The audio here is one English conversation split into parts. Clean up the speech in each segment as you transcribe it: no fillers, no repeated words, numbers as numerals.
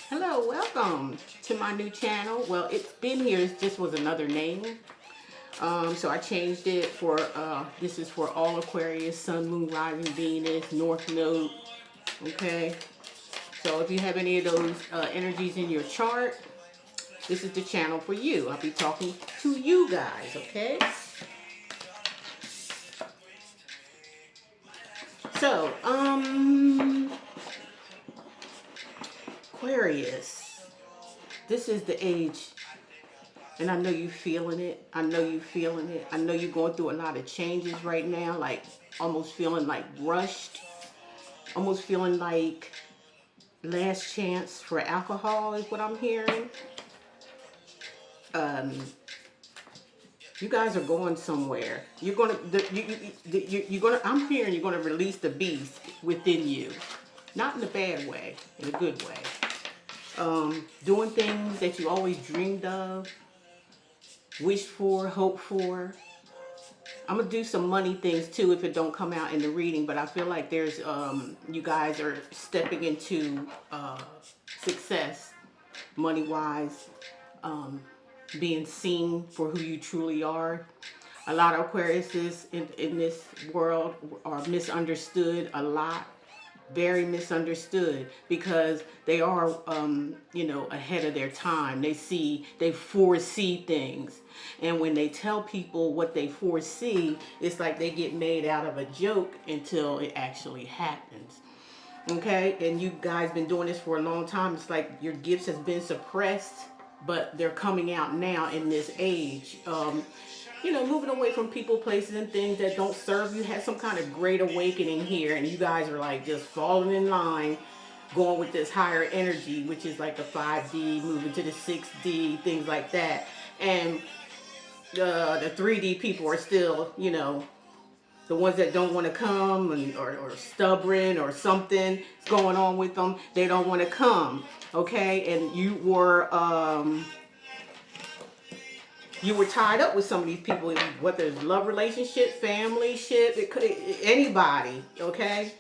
Hello, welcome to my new channel. Well, it's been here, it just was another name. So I changed it for, this is for all Aquarius, Sun, Moon, Rising, Venus, North Node, okay? So if you have any of those energies in your chart, this is the channel for you. I'll be talking to you guys, okay? So, Aquarius, this is the age, and I know you feeling it. I know you feeling it. I know you're going through a lot of changes right now, like almost feeling like rushed, almost feeling like last chance for alcohol is what I'm hearing. You guys are going somewhere. You're gonna, you're gonna. I'm hearing you're gonna release the beast within you, not in a bad way, in a good way. Doing things that you always dreamed of, wished for, hoped for. I'm gonna do some money things too if it don't come out in the reading, but I feel like there's you guys are stepping into success money wise, being seen for who you truly are. A lot of Aquariuses in this world are misunderstood a lot, very misunderstood, because they are ahead of their time. They foresee things, and when they tell people what they foresee, it's like they get made out of a joke until it actually happens. Okay, and you guys been doing this for a long time. It's like your gifts has been suppressed, but they're coming out now in this age. Moving away from people, places, and things that don't serve you. Had some kind of great awakening here, and you guys are like just falling in line, going with this higher energy, which is like the 5D, moving to the 6D, things like that. And the 3D people are still, the ones that don't want to come or stubborn or something is going on with them. They don't want to come, okay? And you were tied up with some of these people, whether it's love relationship, family ship, it could anybody, okay?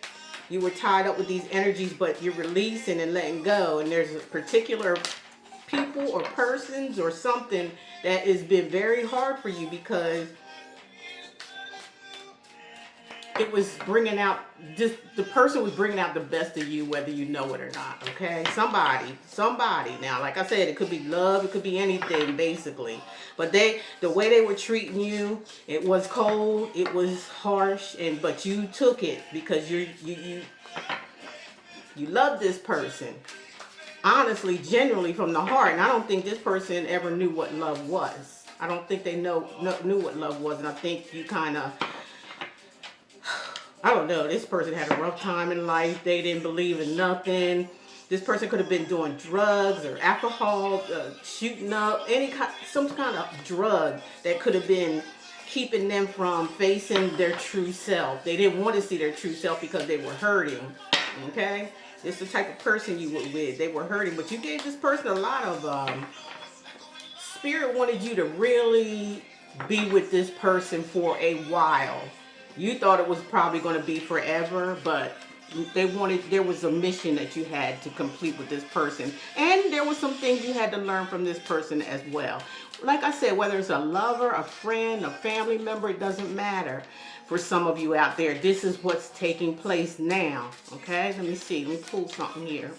You were tied up with these energies, but you're releasing and letting go. And there's a particular people or persons or something that has been very hard for you, because it was bringing out, just the person was bringing out the best of you, whether you know it or not, okay? Somebody. Now, like I said, it could be love, it could be anything, basically. But the way they were treating you, it was cold, it was harsh, but you took it because you love this person. Honestly, genuinely from the heart. And I don't think this person ever knew what love was. I don't think they knew what love was, and I think you kind of, I don't know, this person had a rough time in life. They didn't believe in nothing. This person could have been doing drugs or alcohol, shooting up, some kind of drug that could have been keeping them from facing their true self. They didn't want to see their true self because they were hurting, okay? It's the type of person you were with. They were hurting, but you gave this person a lot of, Spirit wanted you to really be with this person for a while. You thought it was probably going to be forever, but there was a mission that you had to complete with this person. And there were some things you had to learn from this person as well. Like I said, whether it's a lover, a friend, a family member, it doesn't matter. For some of you out there, this is what's taking place now. Okay, let me see. Let me pull something here.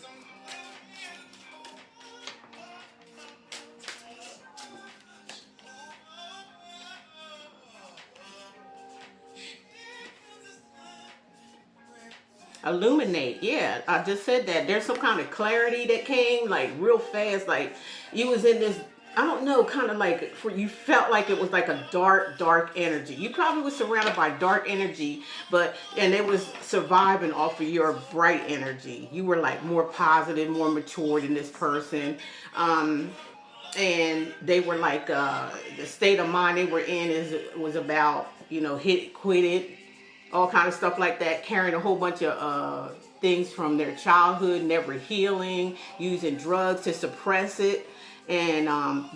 Illuminate, yeah, I just said that. There's some kind of clarity that came like real fast, like you was in this, I don't know, kind of like, you felt like it was like a dark energy. You probably was surrounded by dark energy, and it was surviving off of your bright energy. You were like more positive, more mature than this person. And they were like, the state of mind they were in was about, hit it, quit it, all kind of stuff like that, carrying a whole bunch of things from their childhood, never healing, using drugs to suppress it, and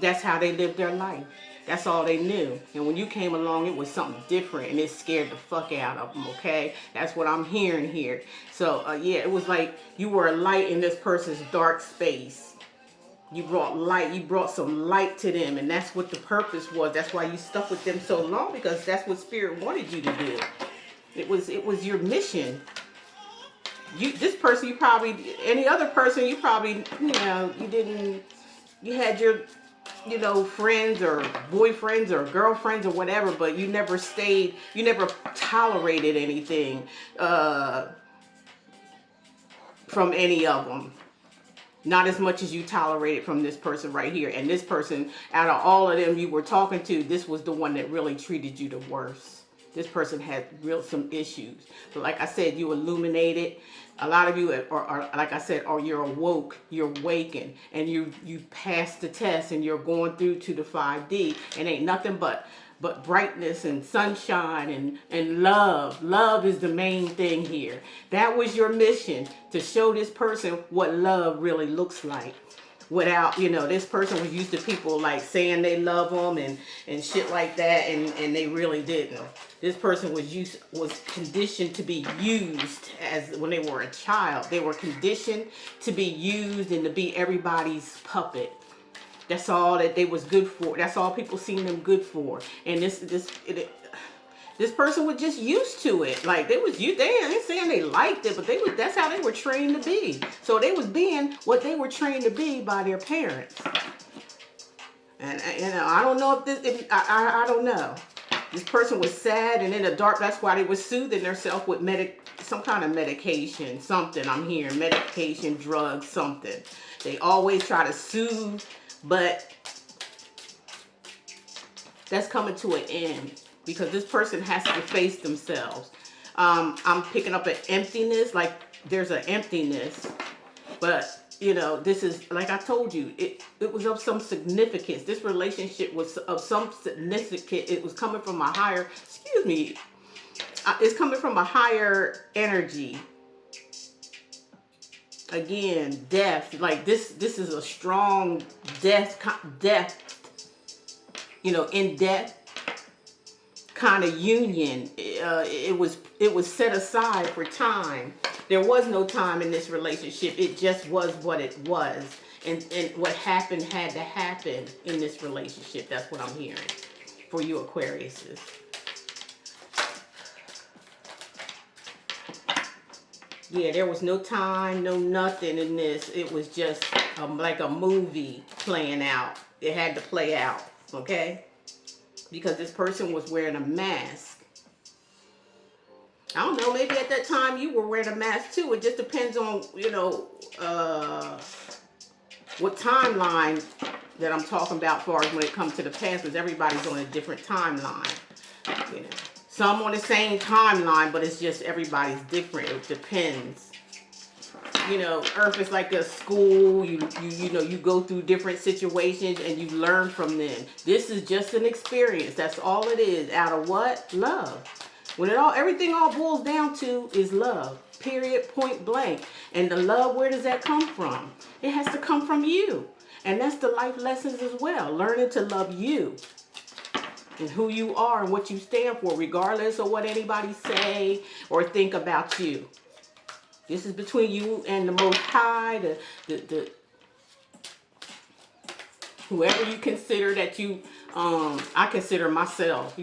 that's how they lived their life. That's all they knew. And when you came along, it was something different, and it scared the fuck out of them, okay? That's what I'm hearing here. So, yeah, it was like you were a light in this person's dark space. You brought light. You brought some light to them, and that's what the purpose was. That's why you stuck with them so long, because that's what Spirit wanted you to do. It was your mission. This person, you probably, any other person, you probably, you had your, friends or boyfriends or girlfriends or whatever, but you never stayed, you never tolerated anything from any of them. Not as much as you tolerated from this person right here. And this person, out of all of them you were talking to, this was the one that really treated you the worst. This person had some issues. But like I said, you illuminated. A lot of you are like I said, you're awoke, you're awakened, and you passed the test, and you're going through to the 5D, and ain't nothing but brightness and sunshine and love. Love is the main thing here. That was your mission, to show this person what love really looks like. Without, this person was used to people like saying they love them and shit like that, and they really didn't. This person was conditioned to be used as when they were a child. They were conditioned to be used and to be everybody's puppet. That's all that they was good for. That's all people seen them good for. And this person was just used to it. Like they ain't saying they liked it, but that's how they were trained to be. So they was being what they were trained to be by their parents. And I don't know if I don't know. This person was sad and in the dark. That's why they was soothing themselves with some kind of medication, something. I'm hearing medication, drugs, something. They always try to soothe, but that's coming to an end. Because this person has to face themselves. I'm picking up an emptiness, like there's an emptiness. But, this is, like I told you, it was of some significance. This relationship was of some significance. It was coming from a higher, it's coming from a higher energy. Again, death. Like this is a strong death, in death. Kind of union. It was set aside for time. There was no time in this relationship. It just was what it was, and what happened had to happen in this relationship. That's what I'm hearing for you Aquariuses. Yeah, there was no time, no nothing in this. It was just like a movie playing out. It had to play out, okay? Because this person was wearing a mask. I don't know, maybe at that time you were wearing a mask too. It just depends on, what timeline that I'm talking about as far as when it comes to the past, because everybody's on a different timeline. Some on the same timeline, but it's just everybody's different. It depends. Earth is like a school. You go through different situations and you learn from them. This is just an experience. That's all it is. Out of what? Love. When everything all boils down to is love. Period. Point blank. And the love, where does that come from? It has to come from you. And that's the life lessons as well. Learning to love you and who you are and what you stand for, regardless of what anybody say or think about you. This is between you and the Most High, the whoever you consider that you, I consider myself,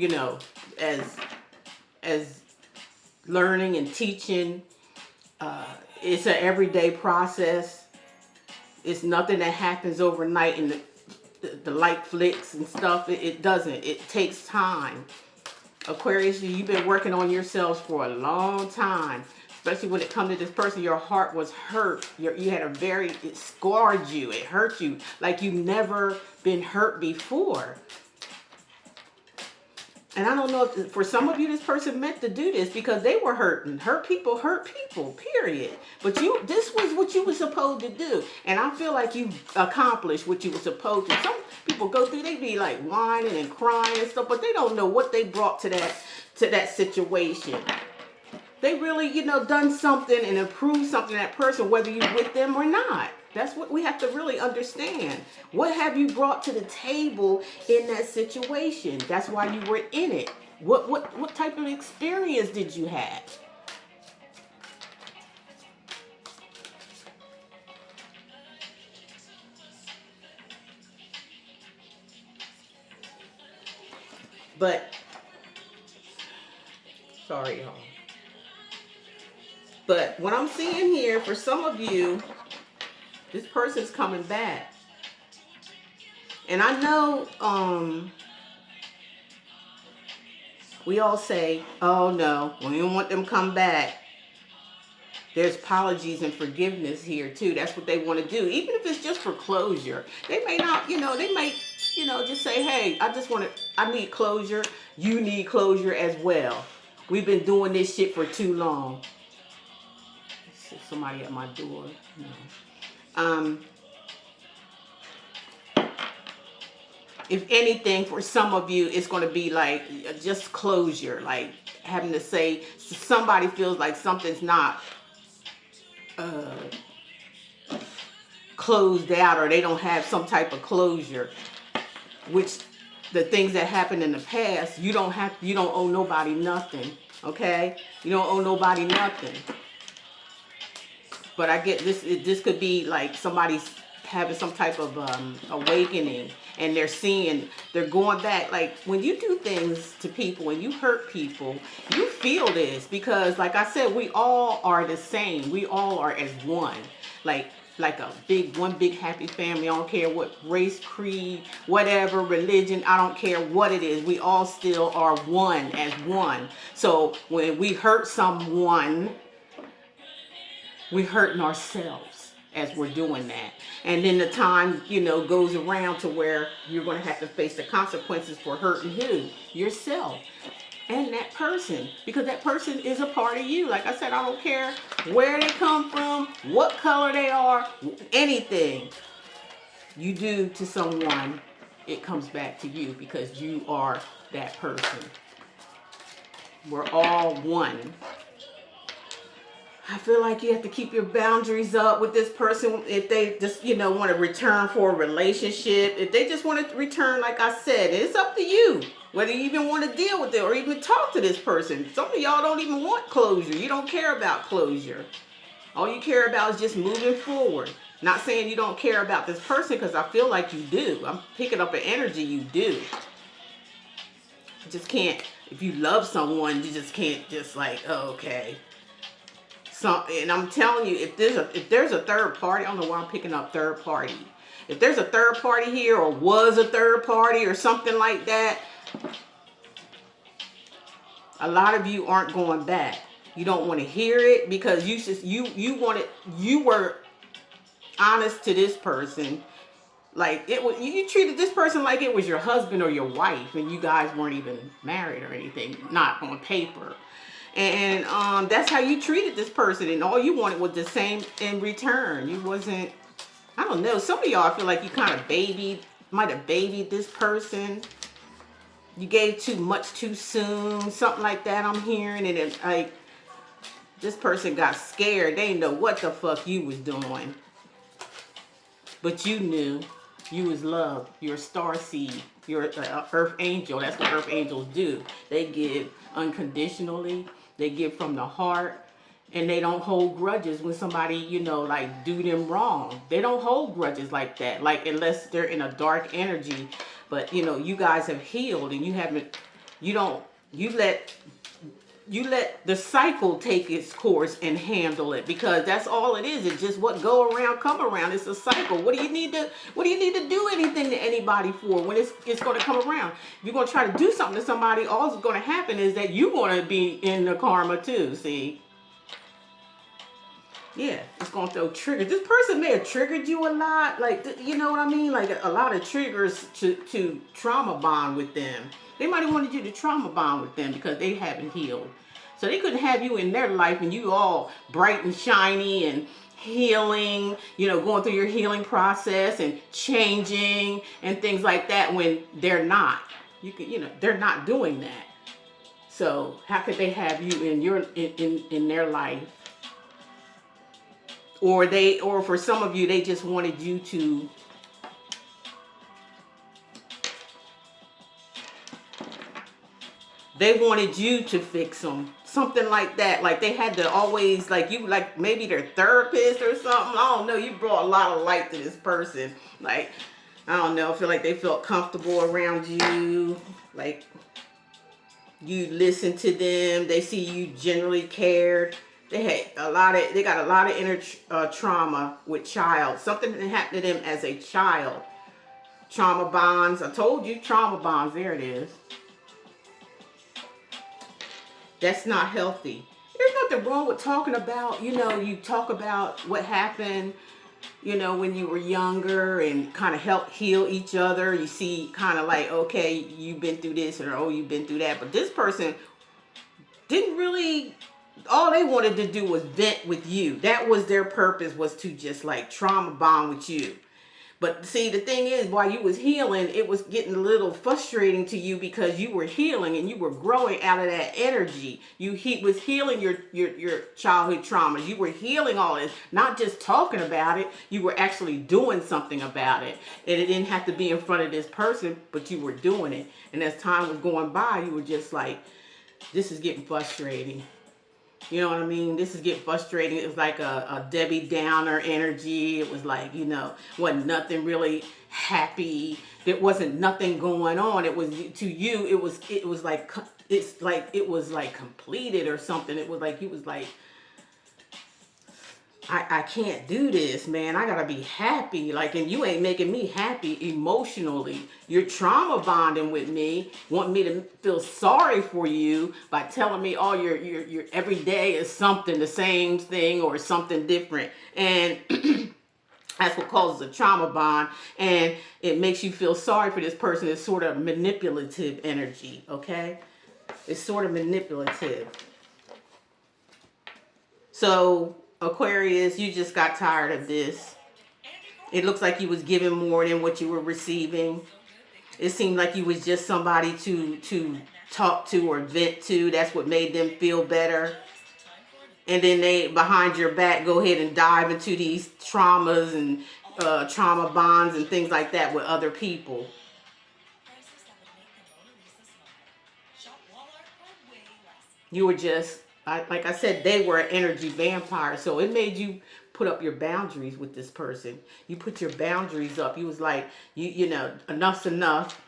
as learning and teaching. It's an everyday process. It's nothing that happens overnight and the light flicks and stuff. It doesn't. It takes time. Aquarius, you've been working on yourselves for a long time. Especially when it comes to this person, your heart was hurt. You had it scarred you. It hurt you like you've never been hurt before. And I don't know if for some of you, this person meant to do this because they were hurting. Hurt people, period. But this was what you were supposed to do. And I feel like you accomplished what you were supposed to. Some people go through, they be like whining and crying and stuff, but they don't know what they brought to that situation. They really, you know, done something and improved something in that person, whether you're with them or not. That's what we have to really understand. What have you brought to the table in that situation? That's why you were in it. What type of experience did you have? But sorry, y'all. But what I'm seeing here for some of you, this person's coming back. And I know we all say, oh no, we don't want them to come back. There's apologies and forgiveness here too. That's what they want to do. Even if it's just for closure. They may not, you know, they might, you know, just say, hey, I need closure. You need closure as well. We've been doing this shit for too long. Somebody at my door. No. If anything, for some of you, it's going to be like just closure, like having to say somebody feels like something's not closed out, or they don't have some type of closure, which the things that happened in the past, you don't owe nobody nothing. Okay, you don't owe nobody nothing. But I get this. This could be like somebody's having some type of awakening, and they're going back. Like when you do things to people and you hurt people, you feel this, because like I said, we all are the same. We all are as one. Like one big happy family. I don't care what race, creed, whatever, religion, I don't care what it is. We all still are one as one. So when we hurt someone, we're hurting ourselves as we're doing that. And then the time, you know, goes around to where you're going to have to face the consequences for hurting who? Yourself and that person. Because that person is a part of you. Like I said, I don't care where they come from, what color they are, anything you do to someone, it comes back to you because you are that person. We're all one. I feel like you have to keep your boundaries up with this person if they just, you know, want to return for a relationship. If they just want to return, like I said, it's up to you whether you even want to deal with it or even talk to this person. Some of y'all don't even want closure. You don't care about closure. All you care about is just moving forward. Not saying you don't care about this person, because I feel like you do. I'm picking up an energy you do. You just can't, if you love someone, you just can't just like, oh, okay. And I'm telling you, if there's a third party, I don't know why I'm picking up third party. If there's a third party here, or was a third party or something like that, a lot of you aren't going back. You don't want to hear it because you were honest to this person. Like it was, you treated this person like it was your husband or your wife, and you guys weren't even married or anything, not on paper. And that's how you treated this person, and all you wanted was the same in return. You wasn't, I don't know, some of y'all, I feel like you kind of might have babied this person. You gave too much too soon, something like that I'm hearing. And it, like, this person got scared. They didn't know what the fuck you was doing. But you knew. You was loved. You're a star seed. You're an earth angel. That's what earth angels do. They give unconditionally. They give from the heart, and they don't hold grudges when somebody, you know, like do them wrong. They don't hold grudges like that, like unless they're in a dark energy. But you know, you guys have healed, and you let the cycle take its course and handle it, because that's all it is. It's just what go around come around. It's a cycle. What do you need to do anything to anybody for when it's going to come around? If you're going to try to do something to somebody, all that's going to happen is that you're going to be in the karma too. See? Yeah, it's going to throw triggers. This person may have triggered you a lot. Like, you know what I mean? Like a lot of triggers to trauma bond with them. They might have wanted you to trauma bond with them because they haven't healed. So they couldn't have you in their life and you all bright and shiny and healing, you know, going through your healing process and changing and things like that when they're not. You know, they're not doing that. So how could they have you in in their life? Or for some of you, they just wanted you to, they wanted you to fix them. Something like that. Like they had to always, like you, like maybe their therapist or something. I don't know. You brought a lot of light to this person. Like, I don't know. I feel like they felt comfortable around you. Like you listened to them. They see you generally cared. They got a lot of inner trauma with child. Something that happened to them as a child. Trauma bonds. I told you, trauma bonds. There it is. That's not healthy. There's nothing wrong with talking about, you talk about what happened, when you were younger and kind of help heal each other. You see kind of like, okay, you've been through this, or oh, you've been through that. But this person didn't really, all they wanted to do was vent with you. That was their purpose, was to just like trauma bond with you. But see, the thing is, while you was healing, it was getting a little frustrating to you because you were healing and you were growing out of that energy. Was healing your childhood traumas. You were healing all this, not just talking about it. You were actually doing something about it. And it didn't have to be in front of this person, but you were doing it. And as time was going by, you were just like, this is getting frustrating. You know what I mean? This is getting frustrating. It was like a Debbie Downer energy. It was like, wasn't nothing really happy. There wasn't nothing going on. It was, to you, it was like, it's like, it was like completed or something. It was like, you was like, I can't do this, man. I gotta be happy. Like, and you ain't making me happy emotionally. You're trauma bonding with me, want me to feel sorry for you by telling me, oh, your every day is something, the same thing or something different. And that's what causes a trauma bond. And it makes you feel sorry for this person. It's sort of manipulative energy, okay? It's sort of manipulative. So, Aquarius, you just got tired of this. It looks like you was giving more than what you were receiving. It seemed like you was just somebody to talk to or vent to. That's what made them feel better. And then they, behind your back, go ahead and dive into these traumas and trauma bonds and things like that with other people. You were just, like I said, they were an energy vampire. So it made you put up your boundaries with this person. You put your boundaries up. You was like, you know, enough's enough.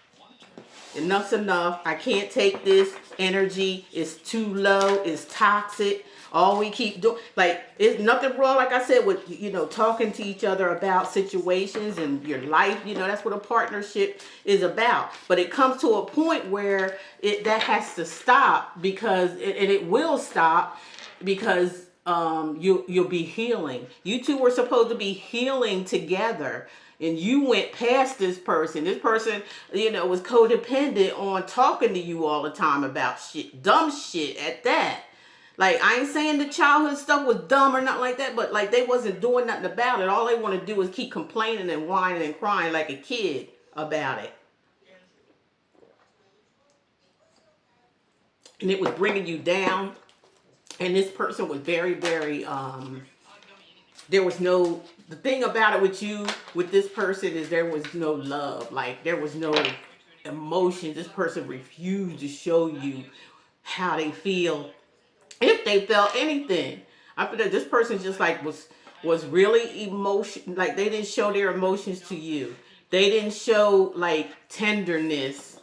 Enough's enough. I can't take this energy. It's too low. It's toxic. All we keep doing, like, it's nothing wrong, like I said, with, talking to each other about situations and your life. That's what a partnership is about. But it comes to a point where that has to stop, because, and it will stop, because you'll be healing. You two were supposed to be healing together. And you went past this person. This person, was codependent on talking to you all the time about shit, dumb shit at that. Like, I ain't saying the childhood stuff was dumb or nothing like that, but like they wasn't doing nothing about it. All they want to do is keep complaining and whining and crying like a kid about it. And it was bringing you down. And this person was very, very, there was no, the thing about it with this person is there was no love. Like, there was no emotion. This person refused to show you how they feel, if they felt anything. I feel that this person just like was really emotion, like they didn't show their emotions to you. They didn't show like tenderness.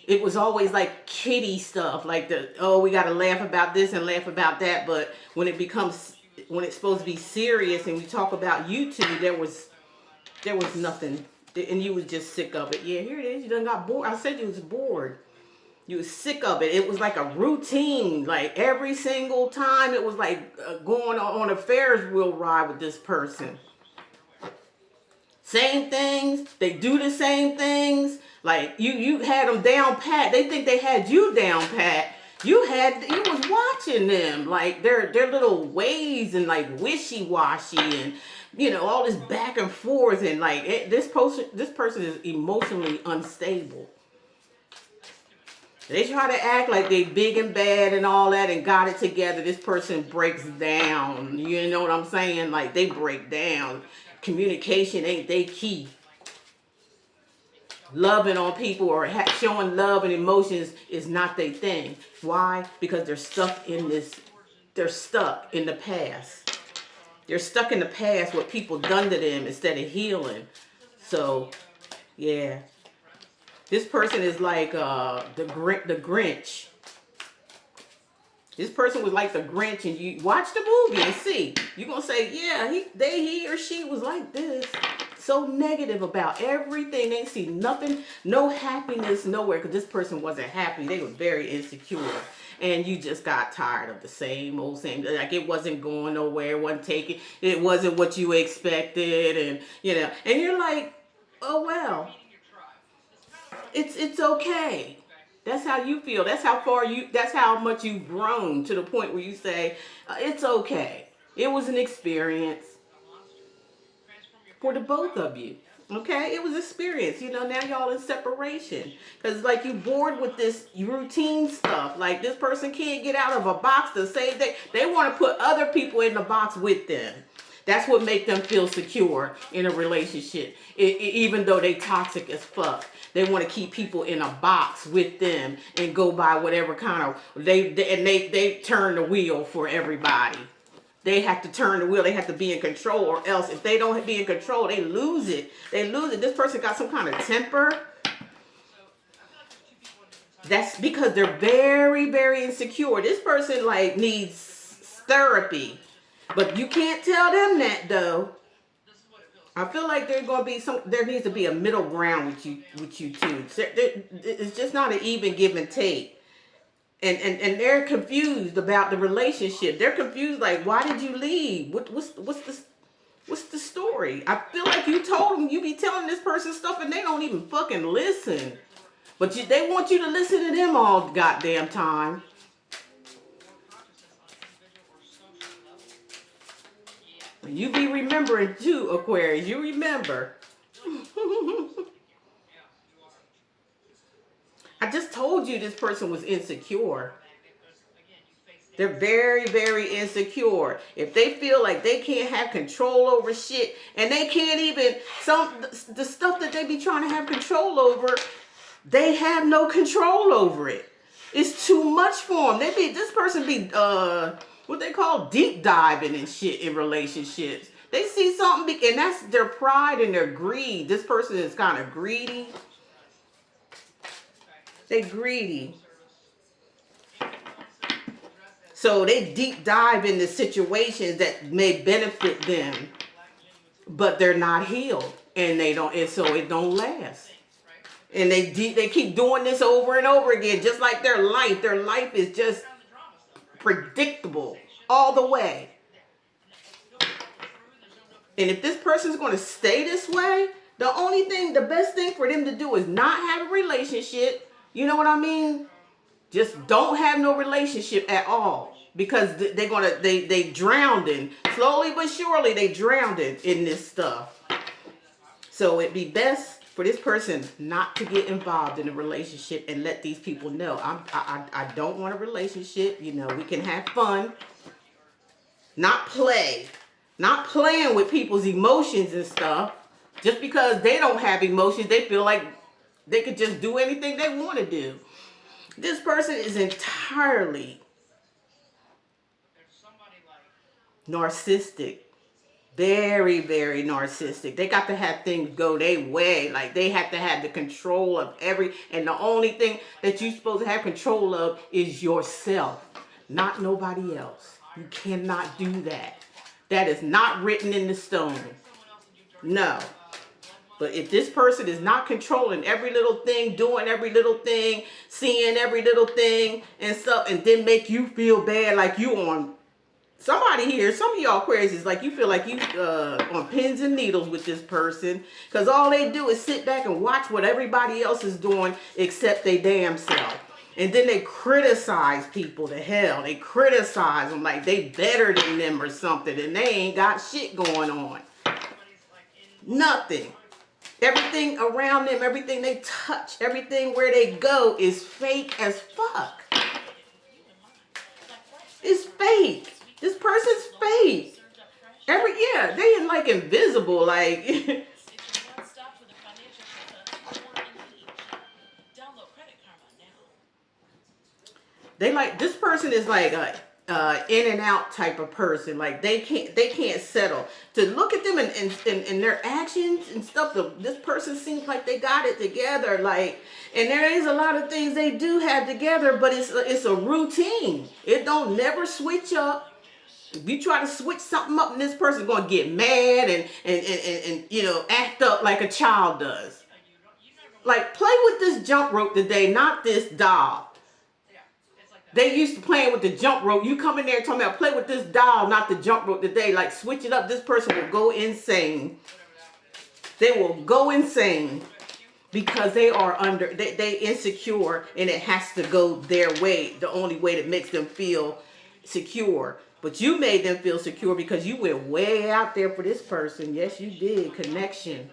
It was always like kiddie stuff, like we got to laugh about this and laugh about that. But when it's supposed to be serious and we talk about you two, there was nothing, and you was just sick of it. Yeah, here it is. You done got bored. I said you was bored. You was sick of it. It was like a routine. Like every single time, it was like going on a Ferris wheel ride with this person. Same things. They do the same things. Like you had them down pat. They think they had you down pat. You was watching them, like their little ways, and like wishy-washy, and all this back and forth, and like this person is emotionally unstable. They try to act like they big and bad and all that and got it together. This person breaks down. You know what I'm saying? Like, they break down. Communication ain't they key. Loving on people or showing love and emotions is not their thing. Why? Because they're stuck in this. They're stuck in the past. They're stuck in the past, what people done to them instead of healing. So, yeah. This person is like the Grinch. This person was like the Grinch, and you watch the movie and see. You're going to say, yeah, he or she was like this. So negative about everything. They see nothing, no happiness nowhere, because this person wasn't happy. They were very insecure. And you just got tired of the same old same. Like, it wasn't going nowhere. It wasn't taking. It wasn't what you expected. And, you know, and you're like, oh, well, it's okay. That's how you feel. That's how much you've grown to the point where you say, it's okay. It was an experience for the both of you. Okay? It was experience. You know, now y'all in separation. Because, like, you bored with this routine stuff. Like, this person can't get out of a box to say they want to put other people in the box with them. That's what make them feel secure in a relationship. Even though they toxic as fuck. They want to keep people in a box with them and go by whatever kind of they turn the wheel for everybody. They have to turn the wheel. They have to be in control, or else if they don't be in control, they lose it. They lose it. This person got some kind of temper. That's because they're very, very insecure. This person like needs therapy, but you can't tell them that though. I feel like there's gonna be there needs to be a middle ground with you two. It's just not an even give and take. And they're confused about the relationship. They're confused, like, why did you leave? What's the story? I feel like you told them, you be telling this person stuff and they don't even fucking listen. But they want you to listen to them all goddamn time. You be remembering too, Aquarius. You remember. I just told you this person was insecure. They're very, very insecure. If they feel like they can't have control over shit, and they can't even, the stuff that they be trying to have control over, they have no control over it. It's too much for them. This person be, what they call deep diving and shit in relationships. They see something, and that's their pride and their greed. This person is kind of greedy. They greedy. So they deep dive into situations that may benefit them, but they're not healed, and so it don't last. And they keep doing this over and over again, just like their life. Their life is just predictable all the way. And if this person's going to stay this way, the best thing for them to do is not have a relationship. You know what I mean? Just don't have no relationship at all, because they drowned in, slowly but surely they drowned in this stuff. So it'd be best for this person not to get involved in a relationship and let these people know, I don't want a relationship. You know, we can have fun, not play, not playing with people's emotions and stuff. Just because they don't have emotions, they feel like they could just do anything they want to do. This person is entirely narcissistic. Very, very narcissistic. They got to have things go their way. Like, they have to have the control of and the only thing that you're supposed to have control of is yourself, not nobody else. You cannot do that. That is not written in the stone. No. But if this person is not controlling every little thing, doing every little thing, seeing every little thing and stuff, and then make you feel bad like you on somebody here, some of y'all Aquarius is like you feel like you on pins and needles with this person, because all they do is sit back and watch what everybody else is doing except they damn self. And then they criticize people to hell. They criticize them like they better than them or something, and they ain't got shit going on. Nothing. Everything around them, everything they touch, everything where they go is fake as fuck. It's fake. This person's fake. They like invisible, like they like this person is like a in and out type of person. Like they can't settle. To look at them and their actions and stuff, this person seems like they got it together. Like, and there is a lot of things they do have together, but it's a routine. It don't never switch up. If you try to switch something up, and this person's gonna get mad and you know, act up like a child does. Like, play with this jump rope today, not this doll. They used to playing with the jump rope. You come in there and talking about play with this doll, not the jump rope today. Like, switch it up. This person will go insane. They will go insane because they are they insecure, and it has to go their way. The only way that makes them feel secure. But you made them feel secure because you went way out there for this person. Yes, you did. Connection.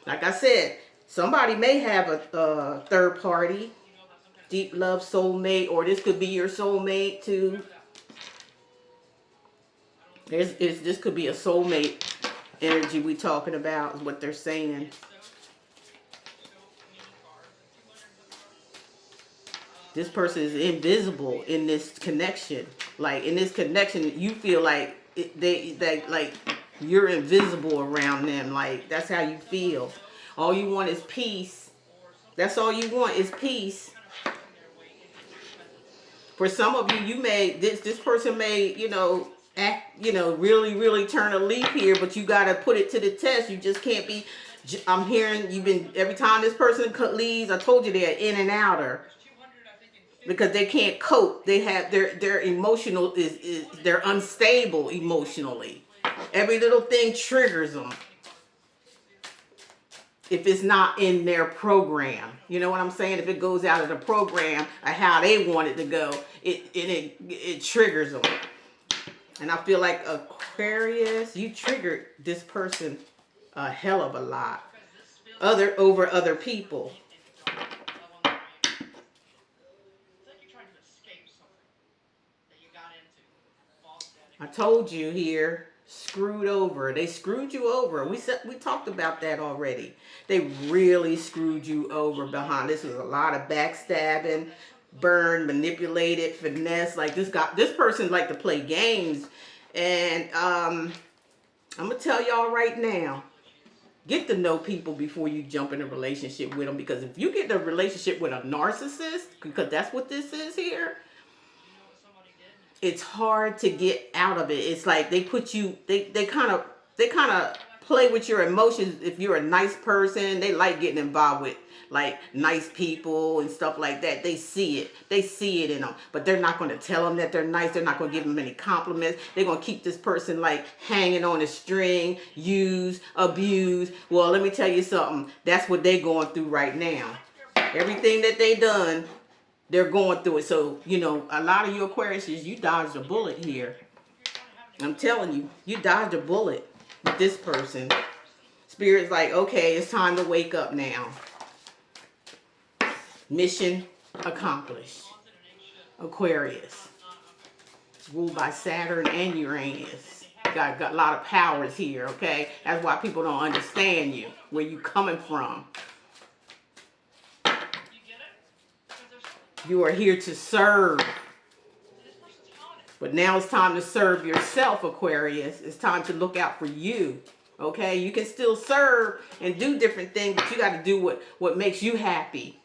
Like I said, somebody may have a third party. Deep love soulmate, or this could be your soulmate too. This could be a soulmate energy we talking about, is what they're saying. This person is invisible in this connection. Like, in this connection, you feel like they like you're invisible around them. Like, that's how you feel. All you want is peace. That's all you want is peace. For some of you, you may this person may, you know, act, you know, really turn a leaf here, but you got to put it to the test. You just can't be. I'm hearing you've been, every time this person leaves, I told you they're in and outer because they can't cope. They have their emotional is they're unstable emotionally. Every little thing triggers them. If it's not in their program, you know what I'm saying? If it goes out of the program of how they want it to go, it triggers them. And I feel like Aquarius, you triggered this person a hell of a lot, over other people. I told you here. Screwed over. They screwed you over. We talked about that already. They really screwed you over behind. This was a lot of backstabbing, burn, manipulated, finesse. Like, this person like to play games. And I'm gonna tell y'all right now, get to know people before you jump in a relationship with them. Because if you get in a relationship with a narcissist, because that's what this is here, it's hard to get out of it. It's like they put you, they kind of play with your emotions. If you're a nice person, they like getting involved with like nice people and stuff like that. They see it in them, but they're not going to tell them that they're nice. They're not going to give them any compliments. They're going to keep this person like hanging on a string, use, abuse. Well, let me tell you something. That's what they're going through right now. Everything that they done, they're going through it. So, you know, a lot of you Aquariuses, you dodged a bullet here. I'm telling you, you dodged a bullet with this person. Spirit's like, okay, it's time to wake up now. Mission accomplished. Aquarius. Ruled by Saturn and Uranus. Got a lot of powers here, okay? That's why people don't understand you, where you coming from. You are here to serve. But now it's time to serve yourself, Aquarius. It's time to look out for you. Okay? You can still serve and do different things, but you got to do what makes you happy.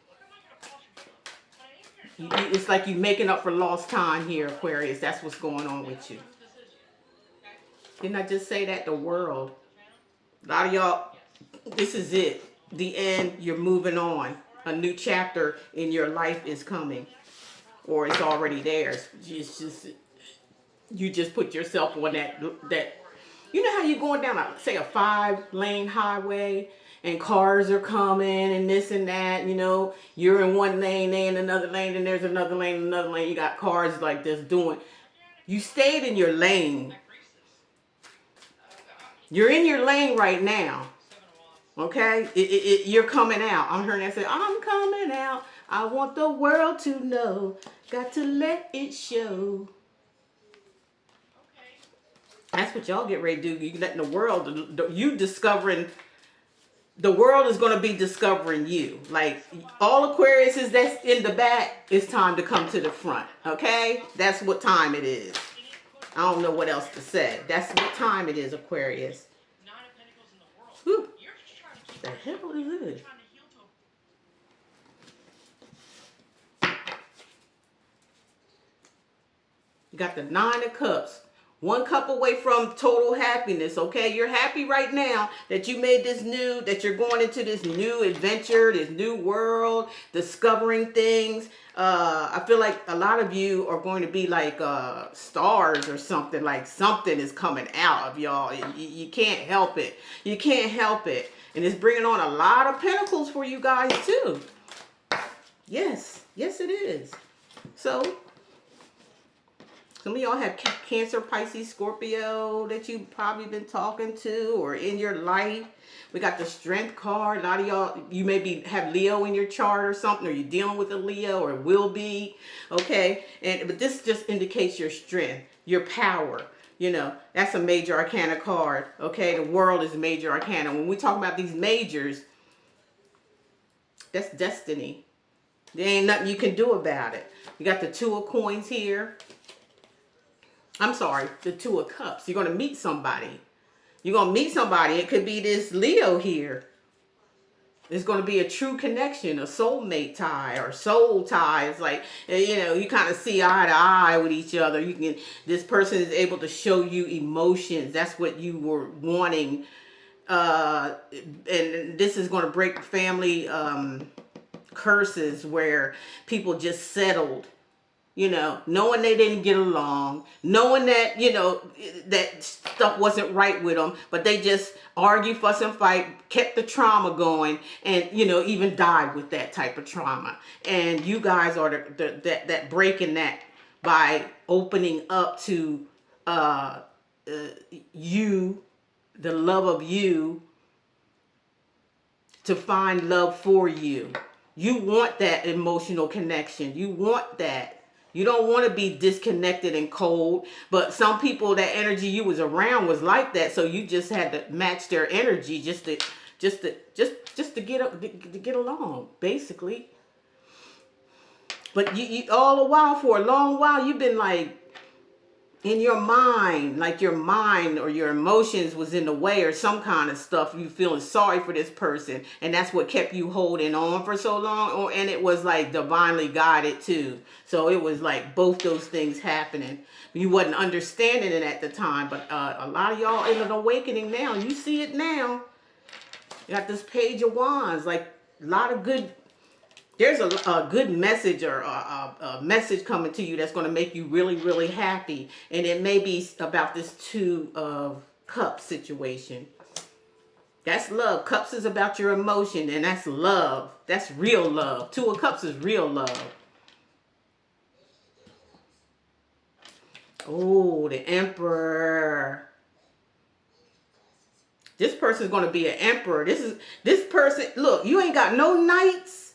It's like you're making up for lost time here, Aquarius. That's what's going on with you. Didn't I just say that? The world. A lot of y'all, this is it. The end. You're moving on. A new chapter in your life is coming, or it's already there. It's just you just put yourself on that. You know how you're going down say a 5-lane highway and cars are coming and this and that. You know, you're in one lane, they in another lane, and there's another lane, another lane. You got cars like this doing. You stayed in your lane. You're in your lane right now. Okay? You're coming out. I'm hearing that say, I'm coming out. I want the world to know. Got to let it show. That's what y'all get ready to do. You letting the world, you discovering, the world is going to be discovering you. Like, all Aquariuses that's in the back, it's time to come to the front. Okay? That's what time it is. I don't know what else to say. That's what time it is, Aquarius. Whew. The hell is this? You got the 9 of Cups. 1 cup away from total happiness, okay? You're happy right now that you made this new, that you're going into this new adventure, this new world, discovering things. I feel like a lot of you are going to be like stars or something, like something is coming out of y'all. You can't help it. You can't help it. And it's bringing on a lot of pentacles for you guys too. Yes, yes it is. So, some of y'all have Cancer, Pisces, Scorpio that you've probably been talking to or in your life. We got the Strength card. A lot of y'all, you maybe have Leo in your chart or something, or you're dealing with a Leo or will be, okay? But this just indicates your strength, your power. You know, that's a major arcana card, okay? The world is a major arcana. When we talk about these majors, that's destiny. There ain't nothing you can do about it. You got the 2 of Coins here. I'm sorry, the 2 of Cups. You're going to meet somebody. You're going to meet somebody. It could be this Leo here. It's going to be a true connection, a soulmate tie or soul tie. It's like, you know, you kind of see eye to eye with each other. You can, this person is able to show you emotions. That's what you were wanting. And this is going to break family curses where people just settled. You know, knowing they didn't get along, knowing that, you know, that stuff wasn't right with them, but they just argue, fuss, and fight, kept the trauma going, and, you know, even died with that type of trauma. And you guys are that breaking that by opening up to you, the love of you, to find love for you. You want that emotional connection. You want that. You don't want to be disconnected and cold, but some people, that energy you was around was like that, so you just had to match their energy just to get along, basically. But you all the while, for a long while, you've been like in your mind, like your mind or your emotions was in the way or some kind of stuff. You feeling sorry for this person, and that's what kept you holding on for so long. And it was like divinely guided too. So it was like both those things happening. You wasn't understanding it at the time, but a lot of y'all in an awakening now. You see it now. You got this Page of Wands, like a lot of good. There's a good message or a message coming to you that's going to make you really, really happy. And it may be about this 2 of Cups situation. That's love. Cups is about your emotion, and that's love. That's real love. 2 of Cups is real love. Oh, the Emperor. This person is going to be an emperor. This person, look, you ain't got no knights.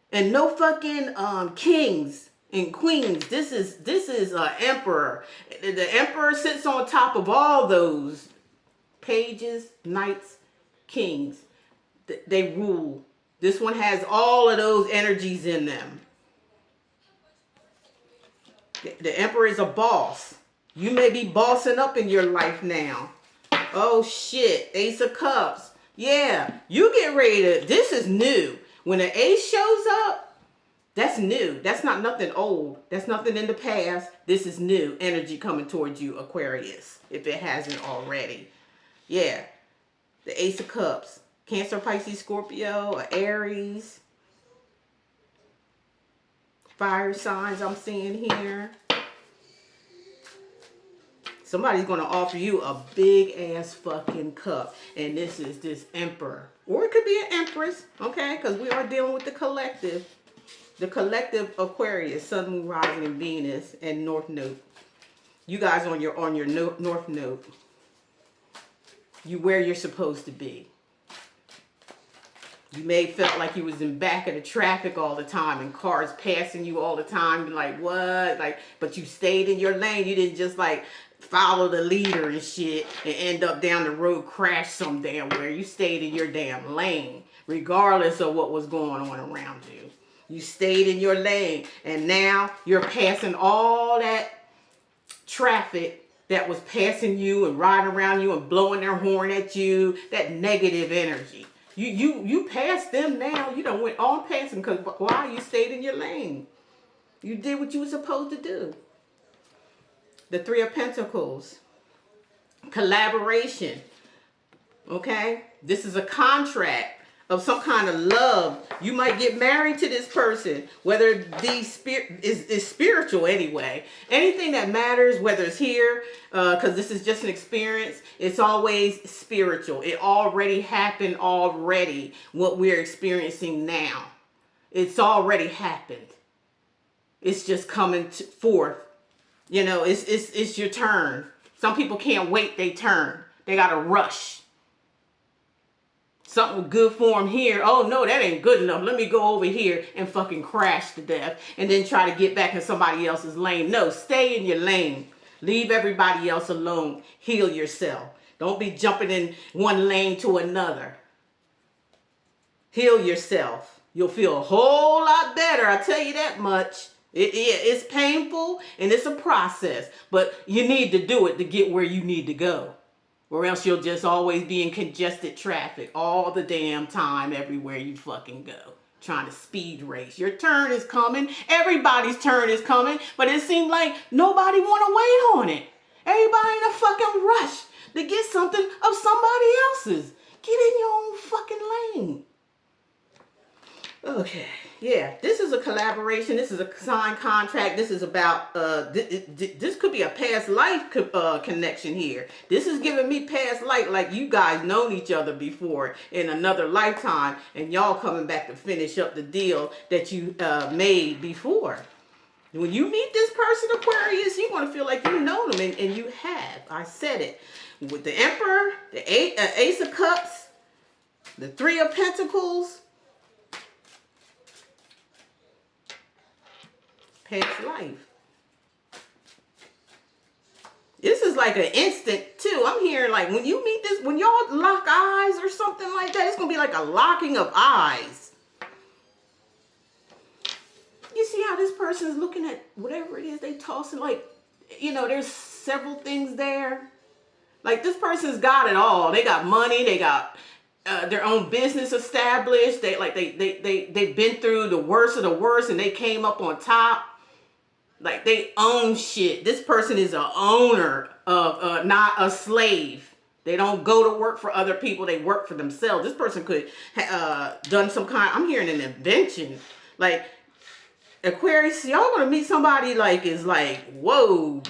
And no fucking kings and queens. This is emperor. The emperor sits on top of all those pages, knights, kings. They rule. This one has all of those energies in them. The emperor is a boss. You may be bossing up in your life now. Oh shit, Ace of Cups. Yeah, you get ready to, this is new. When an ace shows up, that's new. That's not nothing old. That's nothing in the past. This is new energy coming towards you, Aquarius, if it hasn't already. Yeah. The Ace of Cups. Cancer, Pisces, Scorpio, Aries. Fire signs I'm seeing here. Somebody's going to offer you a big ass fucking cup. And this is this emperor. Or it could be an empress. Okay? Because we are dealing with the collective. The collective Aquarius. Sun, Moon, Rising, and Venus. And North Node. You guys on your North Node. You where you're supposed to be. You may felt like you was in back of the traffic all the time and cars passing you all the time. You're like, what? Like, but you stayed in your lane. You didn't just like follow the leader and shit and end up down the road, crash some damn where. You stayed in your damn lane, regardless of what was going on around you. You stayed in your lane, and now you're passing all that traffic that was passing you and riding around you and blowing their horn at you, that negative energy. You passed them now. You done went on past them because why? You stayed in your lane. You did what you were supposed to do. The Three of Pentacles. Collaboration. Okay? This is a contract of some kind of love. You might get married to this person, whether the spirit is spiritual anyway. Anything that matters, whether it's here, because this is just an experience, it's always spiritual. It already happened already, what we're experiencing now. It's already happened. It's just coming forth. You know, it's your turn. Some people can't wait their turn. They got to rush. Something good for them here. Oh, no, that ain't good enough. Let me go over here and fucking crash to death and then try to get back in somebody else's lane. No, stay in your lane. Leave everybody else alone. Heal yourself. Don't be jumping in one lane to another. Heal yourself. You'll feel a whole lot better. I tell you that much. It's painful and it's a process, but you need to do it to get where you need to go. Or else you'll just always be in congested traffic all the damn time everywhere you fucking go. Trying to speed race. Your turn is coming. Everybody's turn is coming. But it seems like nobody want to wait on it. Everybody in a fucking rush to get something of somebody else's. Get in your own fucking lane. Okay, yeah, this is a collaboration. This is a signed contract. This is about, this could be a past life connection here. This is giving me past life, like you guys known each other before in another lifetime, and y'all coming back to finish up the deal that you made before. When you meet this person, Aquarius, you're going to feel like you know them, and you have. I said it. With the Emperor, the Ace of Cups, the Three of Pentacles, past life. This is like an instant too. I'm hearing like when you meet this, when y'all lock eyes or something like that, it's gonna be like a locking of eyes. You see how this person is looking at whatever it is they tossing, like, you know, there's several things there. Like this person's got it all. They got money, they got their own business established. They've been through the worst of the worst and they came up on top. Like they own shit. This person is an owner of, not a slave. They don't go to work for other people. They work for themselves. This person could done some kind. I'm hearing an invention. Like Aquarius, y'all gonna meet somebody like is like, whoa,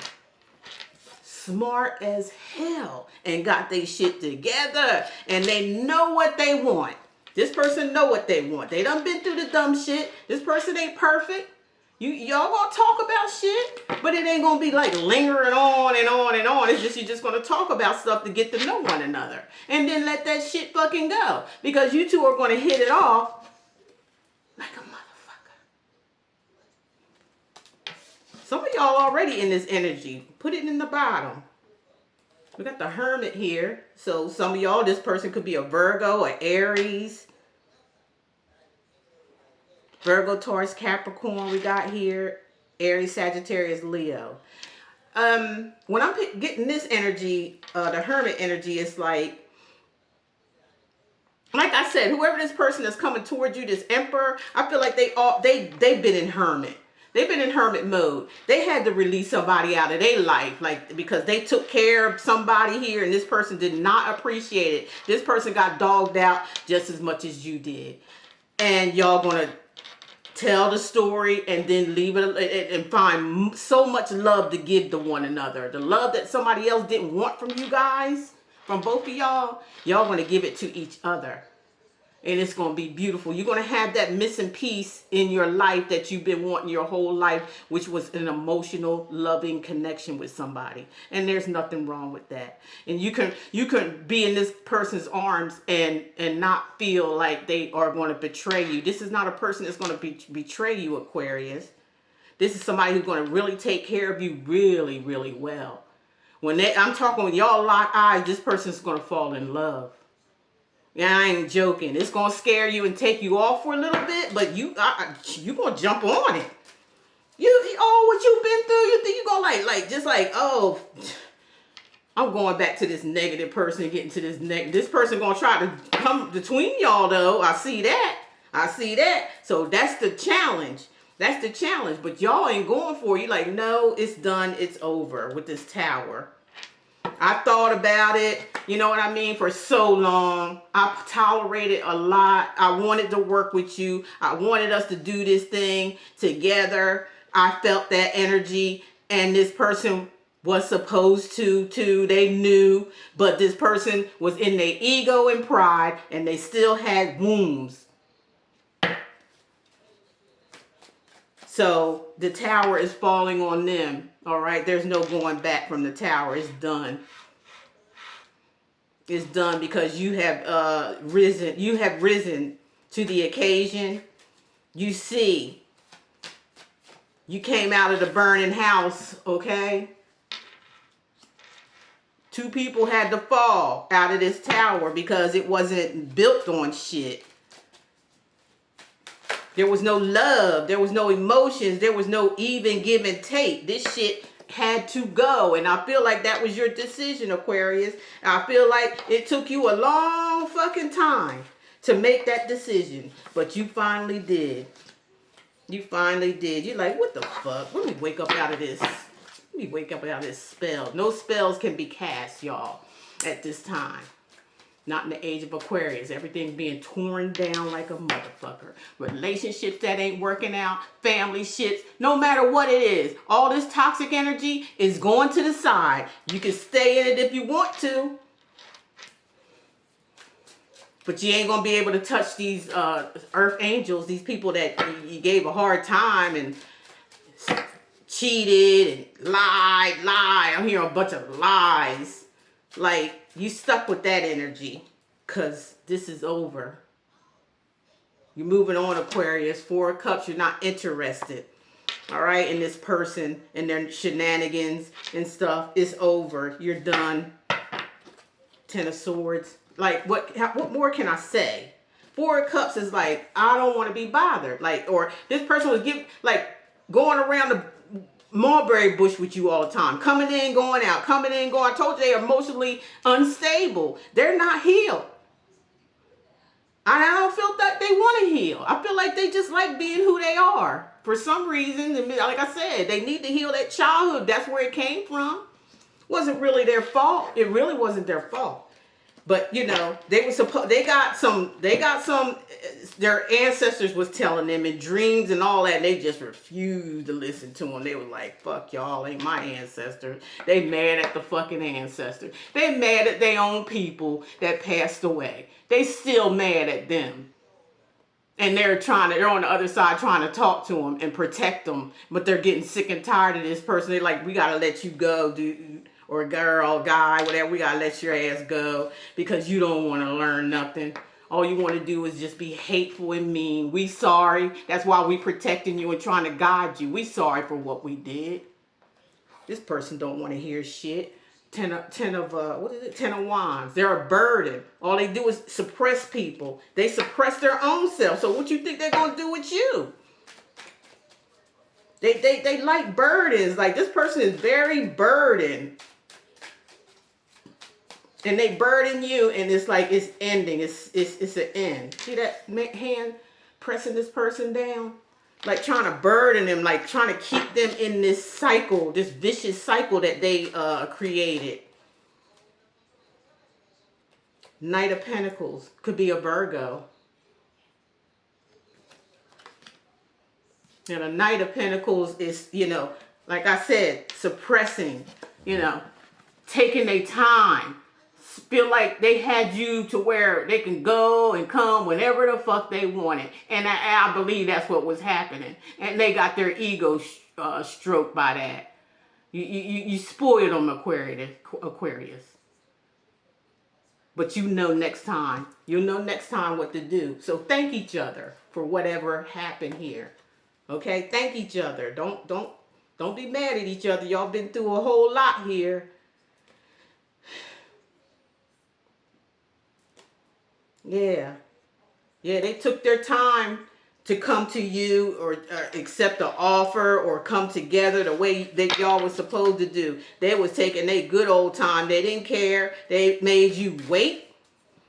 smart as hell and got their shit together and they know what they want. This person know what they want. They done been through the dumb shit. This person ain't perfect. Y'all gonna talk about shit, but it ain't gonna be like lingering on and on and on. It's just you're just gonna talk about stuff to get to know one another, and then let that shit fucking go because you two are gonna hit it off like a motherfucker. Some of y'all already in this energy. Put it in the bottom. We got the Hermit here, so some of y'all, this person could be a Virgo or Aries. Virgo, Taurus, Capricorn we got here. Aries, Sagittarius, Leo. When I'm getting this energy, the Hermit energy, it's like I said, whoever this person is coming towards you, this Emperor, I feel like they've been in Hermit. They've been in hermit mode. They had to release somebody out of their life, like, because they took care of somebody here and this person did not appreciate it. This person got dogged out just as much as you did. And y'all gonna tell the story and then leave it and find so much love to give to one another. The love that somebody else didn't want from you guys, from both of y'all, y'all gonna give it to each other. And it's going to be beautiful. You're going to have that missing piece in your life that you've been wanting your whole life, which was an emotional, loving connection with somebody. And there's nothing wrong with that. And you can be in this person's arms and not feel like they are going to betray you. This is not a person that's going to betray you, Aquarius. This is somebody who's going to really take care of you really, really well. I'm talking when y'all lock eyes, this person's going to fall in love. Yeah, I ain't joking. It's going to scare you and take you off for a little bit, but you going to jump on it. What you've been through, you think you're going to just oh, I'm going back to this negative person and getting to this this person going to try to come between y'all though. I see that. So that's the challenge. But y'all ain't going for it. You like, no, it's done. It's over with this Tower. I thought about it, you know what I mean, for so long. I tolerated a lot. I wanted to work with you. I wanted us to do this thing together. I felt that energy, and this person was supposed to too. They knew, but this person was in their ego and pride, and they still had wounds. So the Tower is falling on them. All right, there's no going back from the Tower. It's done. It's done because you have risen. You have risen to the occasion. You see, you came out of the burning house. Okay, 2 people had to fall out of this Tower because it wasn't built on shit. There was no love. There was no emotions. There was no even give and take. This shit had to go. And I feel like that was your decision, Aquarius. I feel like it took you a long fucking time to make that decision. But you finally did. You finally did. You're like, what the fuck? Let me wake up out of this. Let me wake up out of this spell. No spells can be cast, y'all, at this time. Not in the age of Aquarius. Everything being torn down like a motherfucker. Relationships that ain't working out. Family shits. No matter what it is. All this toxic energy is going to the side. You can stay in it if you want to. But you ain't going to be able to touch these earth angels. These people that you gave a hard time and cheated and lied. I'm hearing a bunch of lies. Like, you stuck with that energy because this is over. You're moving on, Aquarius. 4 of Cups, you're not interested. All right, in this person and their shenanigans and stuff. It's over. You're done. 10 of Swords. Like, what more can I say? 4 of Cups is like, I don't want to be bothered. Like, or this person was going around the mulberry bush with you all the time, coming in, going out, coming in, going. I told you they're emotionally unstable. They're not healed. I don't feel that they want to heal. I feel like they just like being who they are for some reason. And like I said, they need to heal that childhood. That's where it came from. Wasn't really their fault. It really wasn't their fault. But you know, they got some, their ancestors was telling them in dreams and all that, and they just refused to listen to them. They were like, fuck y'all, ain't my ancestors. They mad at the fucking ancestors. They mad at their own people that passed away. They still mad at them. And they're on the other side trying to talk to them and protect them. But they're getting sick and tired of this person. They're like, we got to let you go, dude. Or girl, guy, whatever, we gotta let your ass go because you don't want to learn nothing. All you want to do is just be hateful and mean. We sorry. That's why we protecting you and trying to guide you. We sorry for what we did. This person don't want to hear shit. 10 of Wands. They're a burden. All they do is suppress people. They suppress their own self. So what you think they're gonna do with you? They like burdens. Like, this person is very burdened. And they burden you, and it's like it's ending. It's an end. See that hand pressing this person down? Like trying to burden them, like trying to keep them in this cycle, this vicious cycle that they created. Knight of Pentacles could be a Virgo. And a Knight of Pentacles is, you know, like I said, suppressing, you know, taking their time, feel like they had you to where they can go and come whenever the fuck they wanted. And I believe that's what was happening. And they got their ego stroked by that. You spoiled them, Aquarius. But you know next time. You'll know next time what to do. So thank each other for whatever happened here. Okay? Thank each other. Don't be mad at each other. Y'all been through a whole lot here. Yeah. Yeah, they took their time to come to you or accept the offer or come together the way that y'all was supposed to do. They was taking their good old time. They didn't care. They made you wait.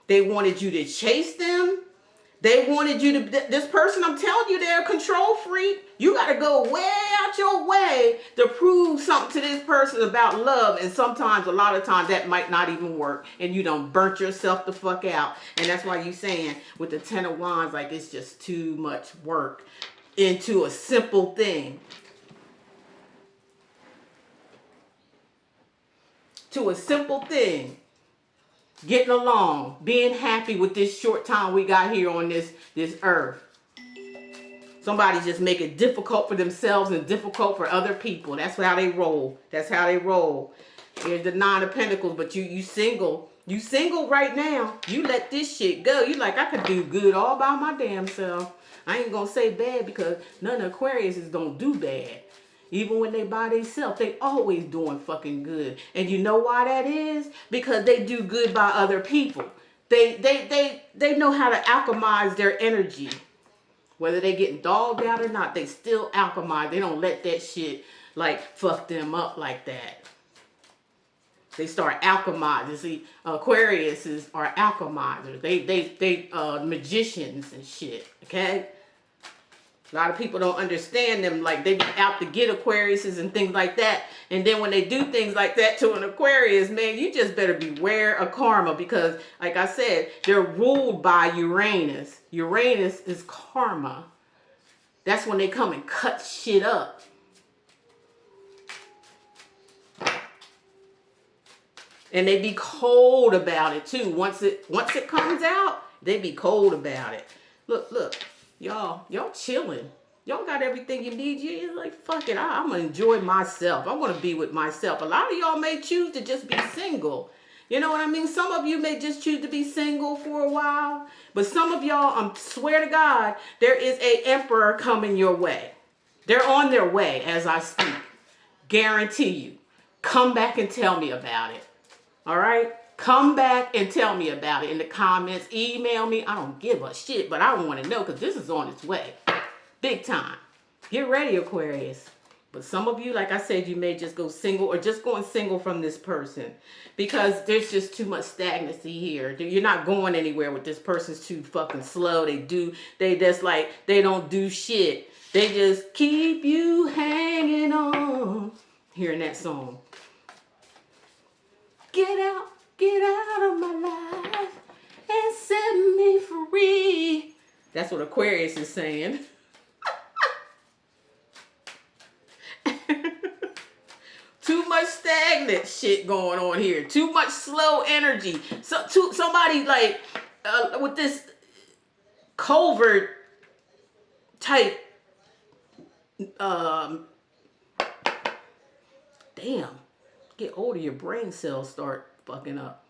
They wanted you to chase them. They wanted you to, this person, I'm telling you, they're a control freak. You got to go way out your way to prove something to this person about love. And sometimes, a lot of times, that might not even work. And you done burnt yourself the fuck out. And that's why you saying with the Ten of Wands, like it's just too much work into a simple thing. To a simple thing. Getting along, being happy with this short time we got here on this earth. Somebody just make it difficult for themselves and difficult for other people. That's how they roll. That's how they roll. Here's the Nine of Pentacles, but you single. You single right now. You let this shit go. You like, I could do good all by my damn self. I ain't gonna say bad because none of Aquariuses don't do bad. Even when they by themselves, they always doing fucking good. And you know why that is? Because they do good by other people. They know how to alchemize their energy. Whether they getting dogged out or not, they still alchemize. They don't let that shit like fuck them up like that. They start alchemizing. See, Aquariuses are alchemizers. They magicians and shit. Okay? A lot of people don't understand them, like they be out to get Aquariuses and things like that. And then when they do things like that to an Aquarius, man, you just better beware of karma because, like I said, they're ruled by Uranus. Uranus is karma. That's when they come and cut shit up. And they be cold about it too. Once it comes out, they be cold about it. Look. Y'all chilling. Y'all got everything you need. You're like, fuck it. I'm going to enjoy myself. I'm going to be with myself. A lot of y'all may choose to just be single. You know what I mean? Some of you may just choose to be single for a while. But some of y'all, I swear to God, there is an emperor coming your way. They're on their way as I speak. Guarantee you. Come back and tell me about it. All right? Come back and tell me about it in the comments. Email me. I don't give a shit, but I want to know because this is on its way. Big time. Get ready, Aquarius. But some of you, like I said, you may just go single or just going single from this person because there's just too much stagnancy here. You're not going anywhere with this person's too fucking slow. They just like, they don't do shit. They just keep you hanging on. Hearing that song. Get out of my life and set me free. That's what Aquarius is saying. Too much stagnant shit going on here. Too much slow energy. Somebody like with this covert type. Damn. Get older, your brain cells start fucking up.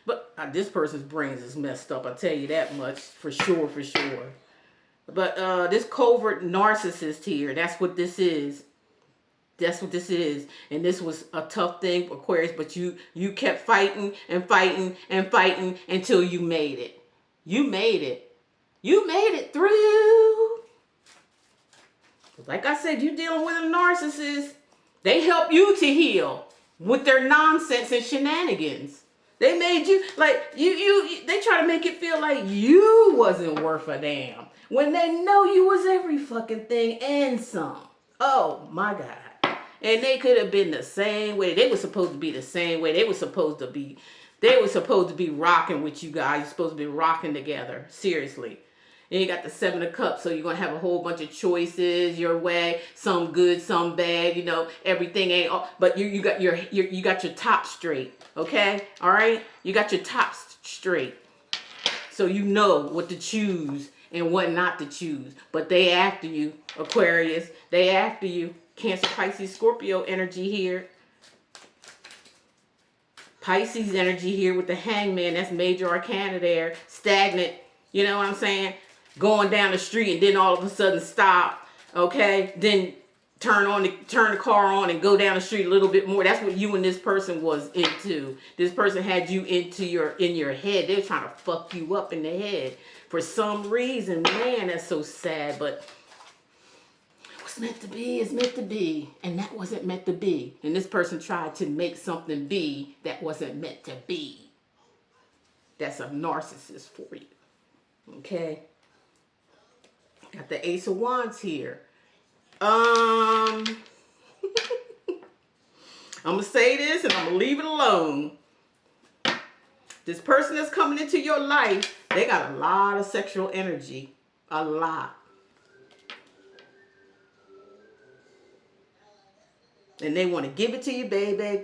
But this person's brains is messed up. I'll tell you that much for sure. But this covert narcissist here, that's what this is. That's what this is. And this was a tough thing for Aquarius, but you kept fighting and fighting and fighting until you made it. You made it. You made it through. Like I said, you dealing with a narcissist. They help you to heal with their nonsense and shenanigans. They made you, like, they try to make it feel like you wasn't worth a damn. When they know you was every fucking thing and some. Oh, my God. And they could have been the same way. They were supposed to be the same way. They were supposed to be rocking with you guys. You're supposed to be rocking together. Seriously. And you got the Seven of Cups, so you're gonna have a whole bunch of choices your way, some good, some bad. You know, everything ain't all, but you got you got your top straight. Okay, all right, you got your top straight, so you know what to choose and what not to choose. But they after you, Aquarius. They after you. Cancer, Pisces, Scorpio energy here. Pisces energy here with the Hangman. That's major arcana there. Stagnant. You know what I'm saying? Going down the street and then all of a sudden stop. Okay? Then turn the car on and go down the street a little bit more. That's what you and this person was into. This person had you in your head. They were trying to fuck you up in the head. For some reason, man, that's so sad. But what's meant to be is meant to be. And that wasn't meant to be. And this person tried to make something be that wasn't meant to be. That's a narcissist for you. Okay? Got the Ace of Wands here. I'm going to say this and I'm going to leave it alone. This person that's coming into your life, they got a lot of sexual energy. A lot. And they want to give it to you, baby.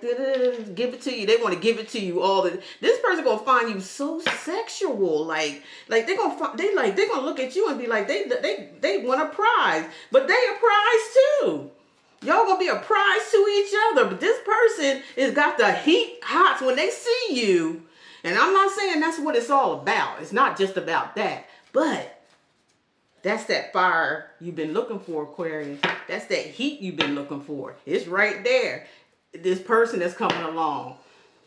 Give it to you. They want to give it to you all the. This person gonna find you so sexual, like they're gonna look at you and be like they want a prize, but they a prize too. Y'all gonna be a prize to each other. But this person has got the heat hots when they see you, and I'm not saying that's what it's all about. It's not just about that, but that's that fire you've been looking for, Aquarius. That's that heat you've been looking for. It's right there. This person that's coming along.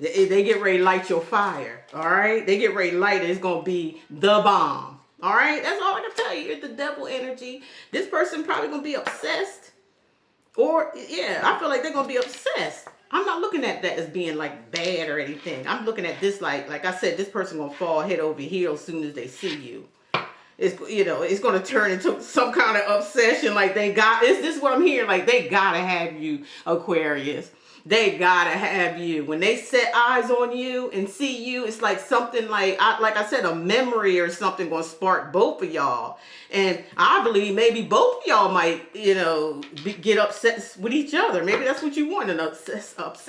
They get ready to light your fire. All right? They get ready to light it. It's going to be the bomb. All right? That's all I can tell you. It's the devil energy. This person probably going to be obsessed. Or, yeah, I feel like they're going to be obsessed. I'm not looking at that as being like bad or anything. I'm looking at this like I said, this person going to fall head over heels as soon as they see you. It's, you know, it's going to turn into some kind of obsession. Like this is what I'm hearing. Like they got to have you, Aquarius. They got to have you. When they set eyes on you and see you, it's like something like I said, a memory or something going to spark both of y'all. And I believe maybe both of y'all might, you know, get upset with each other. Maybe that's what you want, an obsessive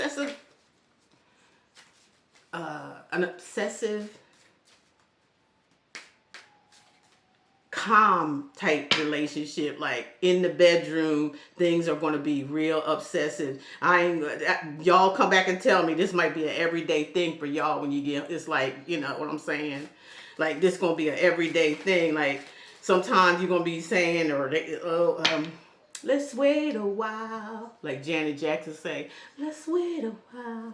calm type relationship. Like in the bedroom, things are going to be real obsessive. Y'all come back and tell me this might be an everyday thing for y'all when you get, it's like, you know what I'm saying? Like this going to be an everyday thing. Like sometimes you're going to be saying, let's wait a while. Like Janet Jackson say, let's wait a while.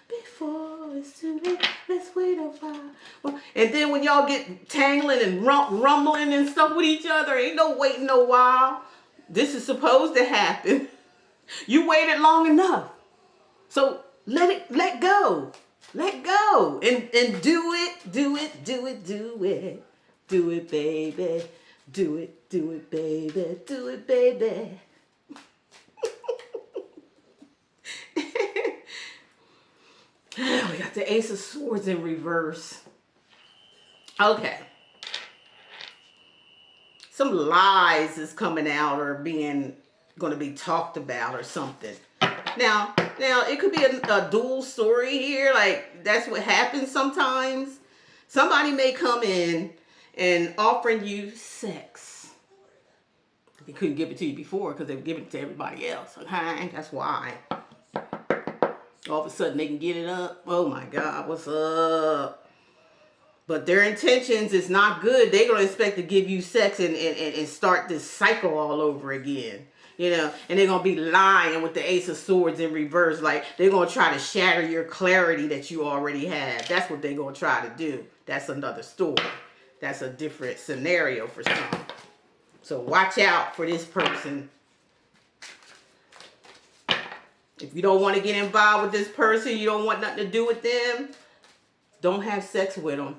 Before it's too late, let's wait a while. Well, and then when y'all get tangling and rumbling and stuff with each other, ain't no waiting a while. This is supposed to happen. You waited long enough. So let go. Let go. And do it, baby. Do it, baby. Do it, baby. We got the Ace of Swords in reverse. Okay. Some lies is coming out or going to be talked about or something. Now it could be a dual story here. Like that's what happens sometimes. Somebody may come in and offering you sex. They couldn't give it to you before because they were giving it to everybody else. Okay, that's why. All of a sudden they can get it up. Oh my God, what's up? But their intentions is not good. They're going to expect to give you sex and start this cycle all over again. You know, and they're going to be lying with the Ace of Swords in reverse. Like they're going to try to shatter your clarity that you already have. That's what they're going to try to do. That's another story. That's a different scenario for some. So watch out for this person. If you don't want to get involved with this person, you don't want nothing to do with them, don't have sex with them.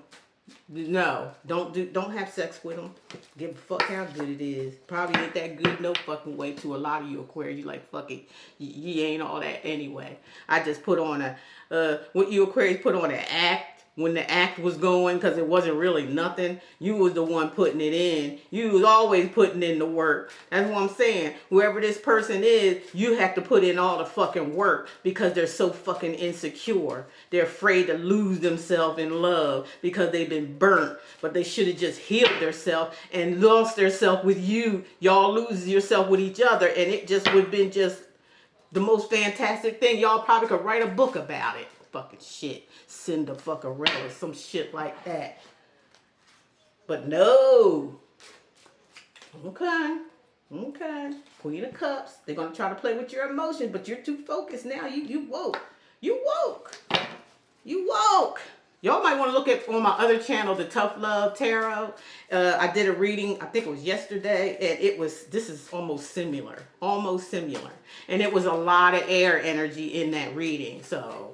No, don't have sex with them. Give a fuck how good it is. Probably ain't that good no fucking way to a lot of you Aquarius. You like, fuck it. You ain't all that anyway. I just put on what you Aquarius put on an act. when the act was going, because it wasn't really nothing. You was the one putting it in. You was always putting in the work. That's what I'm saying. Whoever this person is, you have to put in all the fucking work because they're so fucking insecure. They're afraid to lose themselves in love because they've been burnt. But they should have just healed themselves and lost themselves with you. Y'all lose yourself with each other, and it just would have been just the most fantastic thing. Y'all probably could write a book about it. Fucking shit. Cinderfuckerella, some shit like that. But no. Okay. Okay. Queen of Cups. They're going to try to play with your emotions, but you're too focused now. You woke. You woke. You woke. Y'all might want to look at on my other channel, the Tough Love Tarot. I did a reading, I think it was yesterday, and this is almost similar. Almost similar. And it was a lot of air energy in that reading. So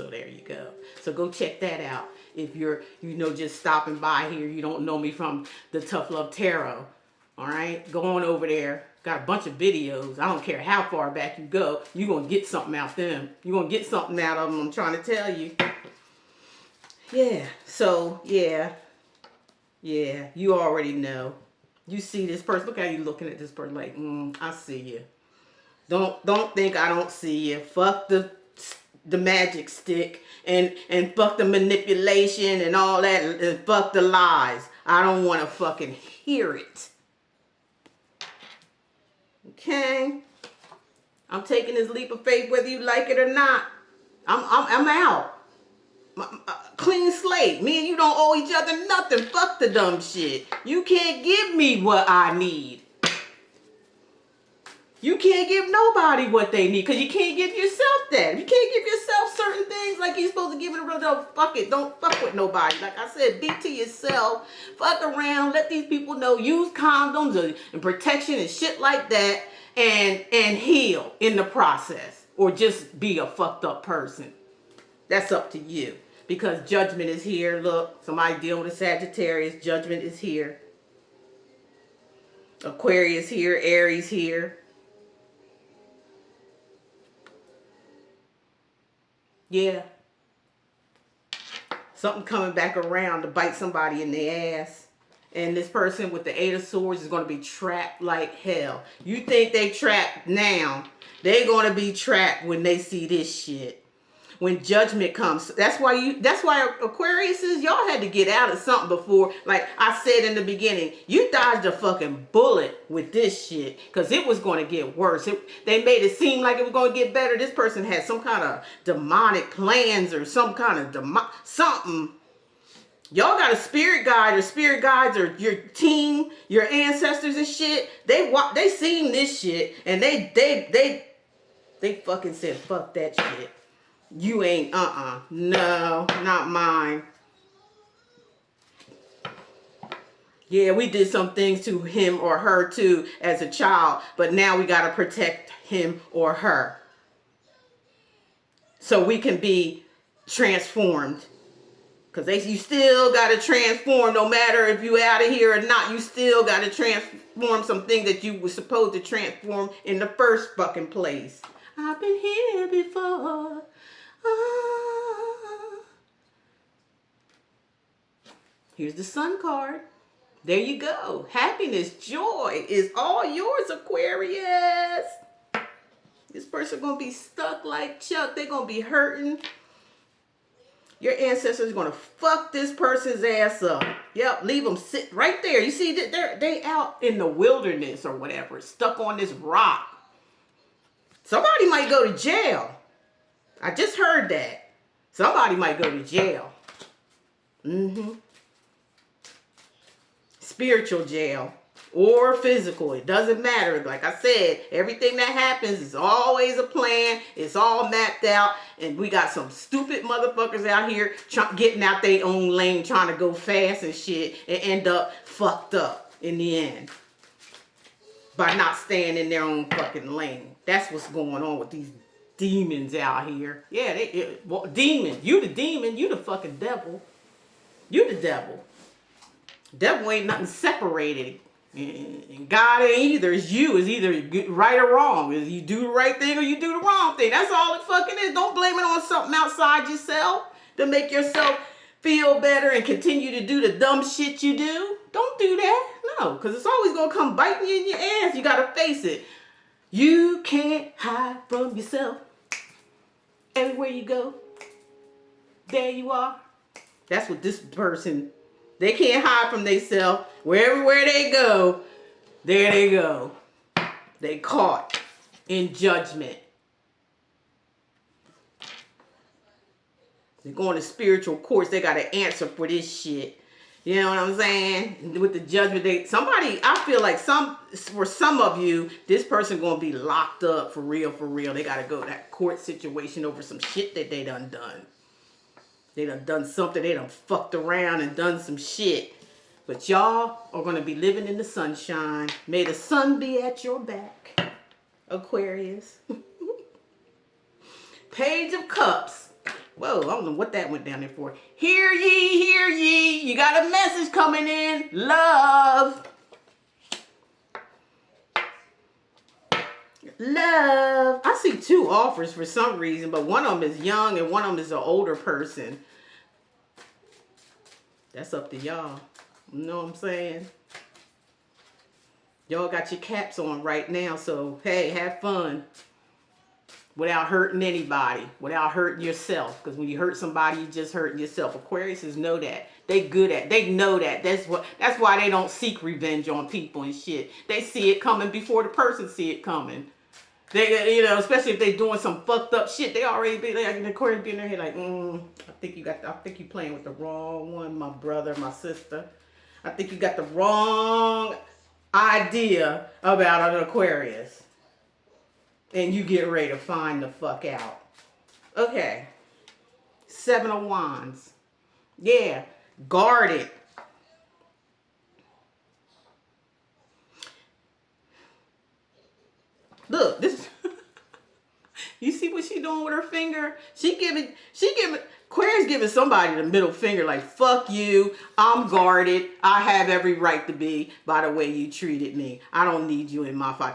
there you go. So go check that out. If you're, just stopping by here, you don't know me from the Tough Love Tarot. All right? Go on over there. Got a bunch of videos. I don't care how far back you go. You're going to get something out of them. You're going to get something out of them, I'm trying to tell you. Yeah. So, yeah, you already know. You see this person. Look how you looking at this person like, I see you. Don't think I don't see you. Fuck the magic stick and fuck the manipulation and all that, and fuck the lies. I don't want to fucking hear it. Okay? I'm taking this leap of faith whether you like it or not. I'm out. Clean slate. Me and you don't owe each other nothing. Fuck the dumb shit. You can't give me what I need. You can't give nobody what they need because you can't give yourself that. You can't give yourself certain things like you're supposed to give it a real dog. Fuck it. Don't fuck with nobody. Like I said, be to yourself. Fuck around. Let these people know. Use condoms and protection and shit like that, and heal in the process, or just be a fucked up person. That's up to you, because judgment is here. Look, somebody dealing with a Sagittarius. Judgment is here. Aquarius here. Aries here. Yeah. Something coming back around to bite somebody in the ass. And this person with the 8 of Swords is going to be trapped like hell. You think they trapped now. They're going to be trapped when they see this shit. When judgment comes. That's why Aquarius is, y'all had to get out of something before. Like I said in the beginning, you dodged a fucking bullet with this shit, because it was going to get worse. They made it seem like it was going to get better. This person had some kind of demonic plans or some kind of something. Y'all got a spirit guide, or spirit guides, or your team, your ancestors and shit. They seen this shit, and they fucking said fuck that shit. You ain't, no, not mine. Yeah, we did some things to him or her too as a child, but now we got to protect him or her so we can be transformed. Because you still got to transform, no matter if you out of here or not. You still got to transform some things that you were supposed to transform in the first fucking place. I've been here before. Here's the Sun card. There you go. Happiness, joy is all yours, Aquarius. This person going to be stuck like Chuck. They're going to be hurting. Your ancestors are going to fuck this person's ass up. Yep, leave them sit right there. You see, they out in the wilderness or whatever, stuck on this rock. Somebody might go to jail. I just heard that. Somebody might go to jail. Spiritual jail or physical. It doesn't matter. Like I said, everything that happens is always a plan. It's all mapped out. And we got some stupid motherfuckers out here getting out their own lane, trying to go fast and shit, and end up fucked up in the end by not staying in their own fucking lane. That's what's going on with these demons out here. Yeah, demon. You the demon. You the fucking devil. You the devil. Devil ain't nothing separated. And God ain't either. It's you. It's either right or wrong. Is you do the right thing or you do the wrong thing. That's all it fucking is. Don't blame it on something outside yourself to make yourself feel better and continue to do the dumb shit you do, don't do that. No, because it's always going to come biting you in your ass. You got to face it. You can't hide from yourself. Everywhere you go, there you are. That's what this person, they can't hide from themselves. Wherever they go, there they go. They caught in judgment. They're going to spiritual courts. They got to answer for this shit. You know what I'm saying? With the judgment, I feel like for some of you, this person going to be locked up for real, for real. They got to go to that court situation over some shit that they done. They done something. They done fucked around and done some shit. But y'all are going to be living in the sunshine. May the sun be at your back, Aquarius. Page of Cups. Whoa, I don't know what that went down there for. Hear ye, hear ye. You got a message coming in. Love. Love. I see two offers for some reason, but one of them is young and one of them is an older person. That's up to y'all. You know what I'm saying? Y'all got your caps on right now, so hey, have fun. Without hurting anybody, without hurting yourself. Because when you hurt somebody, you just hurting yourself. Aquariuses know that. They know that. That's why they don't seek revenge on people and shit. They see it coming before the person see it coming. They, especially if they doing some fucked up shit, they already be like, an Aquarius be in their head like, I think you playing with the wrong one, my brother, my sister. I think you got the wrong idea about an Aquarius. And you get ready to find the fuck out. Okay. 7 of Wands. Yeah. Guard it. Look, this. You see what she doing with her finger? She giving. Aquarius giving somebody the middle finger like, fuck you, I'm guarded, I have every right to be by the way you treated me. I don't need you in my life. I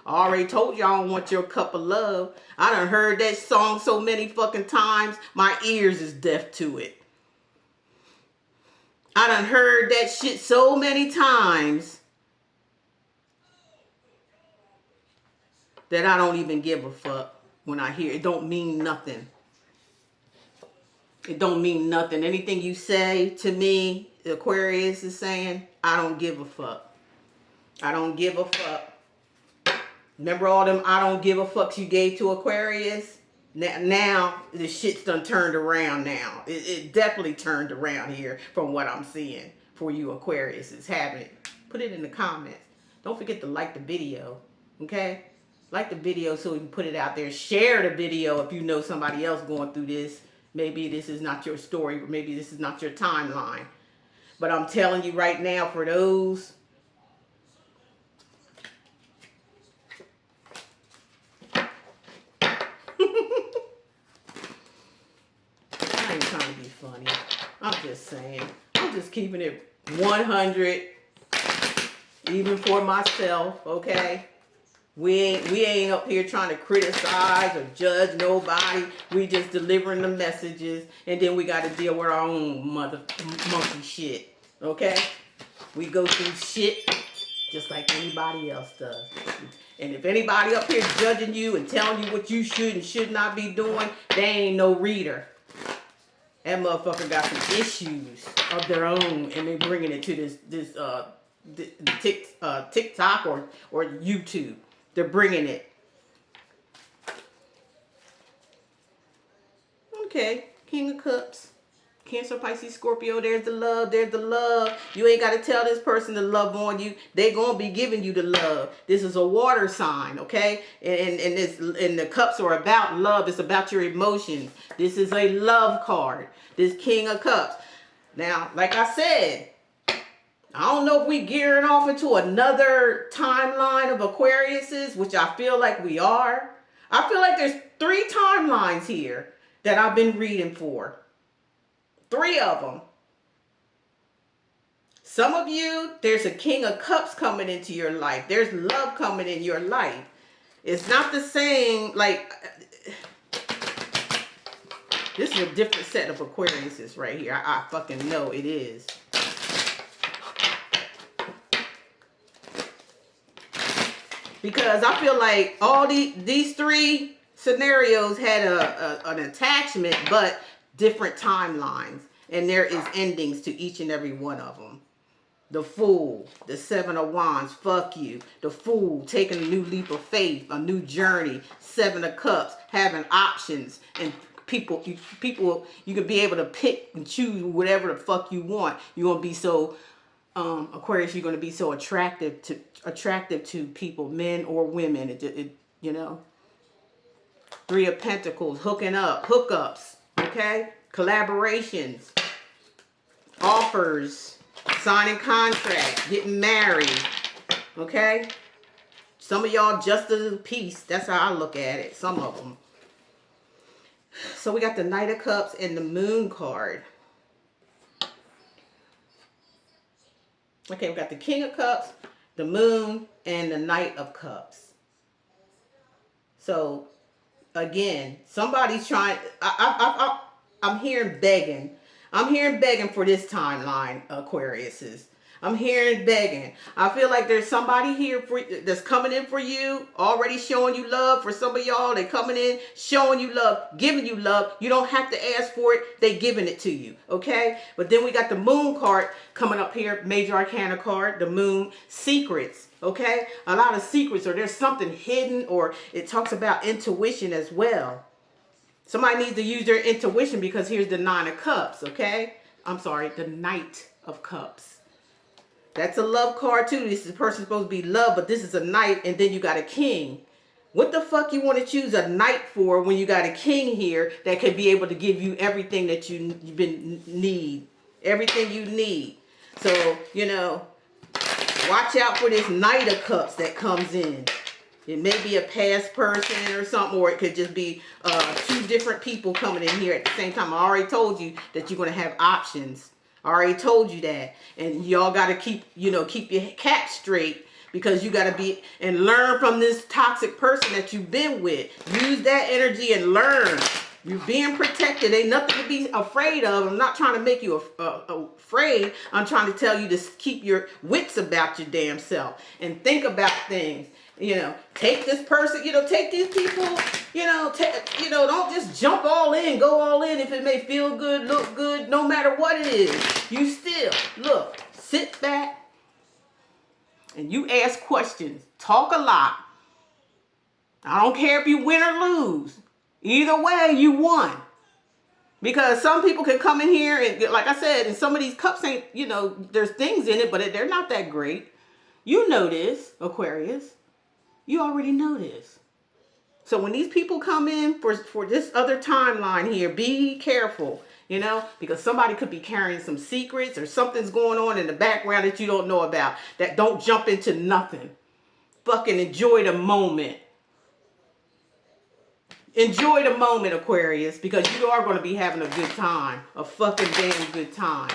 already told you I don't want your cup of love. I done heard that song so many fucking times, my ears is deaf to it. I done heard that shit so many times that I don't even give a fuck when I hear it. It don't mean nothing. It don't mean nothing. Anything you say to me, Aquarius is saying, I don't give a fuck. I don't give a fuck. Remember all them I don't give a fucks you gave to Aquarius? Now the shit's done turned around now. It definitely turned around here from what I'm seeing for you Aquarius is having it. Put it in the comments. Don't forget to like the video, okay? Like the video so we can put it out there. Share the video if you know somebody else going through this. Maybe this is not your story, or maybe this is not your timeline. But I'm telling you right now, for those I ain't trying to be funny. I'm just saying. I'm just keeping it 100, even for myself, okay? We ain't up here trying to criticize or judge nobody. We just delivering the messages, and then we got to deal with our own monkey shit. Okay? We go through shit just like anybody else does. And if anybody up here judging you and telling you what you should and should not be doing, they ain't no reader. That motherfucker got some issues of their own, and they bringing it to this TikTok or YouTube. They're bringing it. Okay, King of Cups. Cancer, Pisces, Scorpio, there's the love, there's the love. You ain't got to tell this person to love on you. They going to be giving you the love. This is a water sign, okay? And the cups are about love. It's about your emotions. This is a love card. This King of Cups. Now, like I said, I don't know if we gearing off into another timeline of Aquariuses, which I feel like we are. I feel like there's 3 timelines here that I've been reading for. 3 of them. Some of you, there's a King of Cups coming into your life. There's love coming in your life. It's not the same, like, This is a different set of Aquariuses right here. I fucking know it is. Because I feel like all these three scenarios had an attachment, but different timelines. And there is endings to each and every one of them. The Fool, the Seven of Wands, fuck you. The Fool, taking a new leap of faith, a new journey. Seven of Cups, having options. And people, you can be able to pick and choose whatever the fuck you want. You're going to be so... Aquarius, you're going to be so attractive to people, men or women. You know, Three of Pentacles, hookups, okay, collaborations, offers, signing contracts, getting married, okay. Some of y'all justice of peace. That's how I look at it. Some of them. So we got the Knight of Cups and the Moon card. Okay, we got the King of Cups, the Moon, and the Knight of Cups. So, again, somebody's trying... I'm hearing begging. I'm hearing begging for this timeline, Aquariuses. I'm hearing begging. I feel like there's somebody here that's coming in for you, already showing you love. For some of y'all, they coming in, showing you love, giving you love. You don't have to ask for it. They giving it to you, okay? But then we got the Moon card coming up here, Major Arcana card, the Moon, secrets, okay? A lot of secrets, or there's something hidden, or it talks about intuition as well. Somebody needs to use their intuition because here's the Nine of Cups, okay? I'm sorry, the Knight of Cups. That's a love card too. This is a person supposed to be love, but this is a knight, and then you got a king. What the fuck you want to choose a knight for when you got a king here that could be able to give you everything that you need, everything you need. So, you know, watch out for this Knight of Cups that comes in. It may be a past person or something, or it could just be two different people coming in here at the same time. I already told you that you're going to have options. I already told you that. And y'all got to keep your cap straight, because you got to be and learn from this toxic person that you've been with. Use that energy and learn. You're being protected. Ain't nothing to be afraid of. I'm not trying to make you afraid. I'm trying to tell you to keep your wits about your damn self and think about things. You know, take this person, take these people, don't just jump all in, go all in if it may feel good, look good, no matter what it is. You still, look, sit back and you ask questions. Talk a lot. I don't care if you win or lose. Either way, you won. Because some people can come in here and, like I said, and some of these cups ain't, there's things in it, but they're not that great. You know this, Aquarius. You already know this. So when these people come in for this other timeline here, be careful, because somebody could be carrying some secrets or something's going on in the background that you don't know about. That don't jump into nothing. Fucking enjoy the moment. Enjoy the moment, Aquarius, because you are going to be having a good time. A fucking damn good time.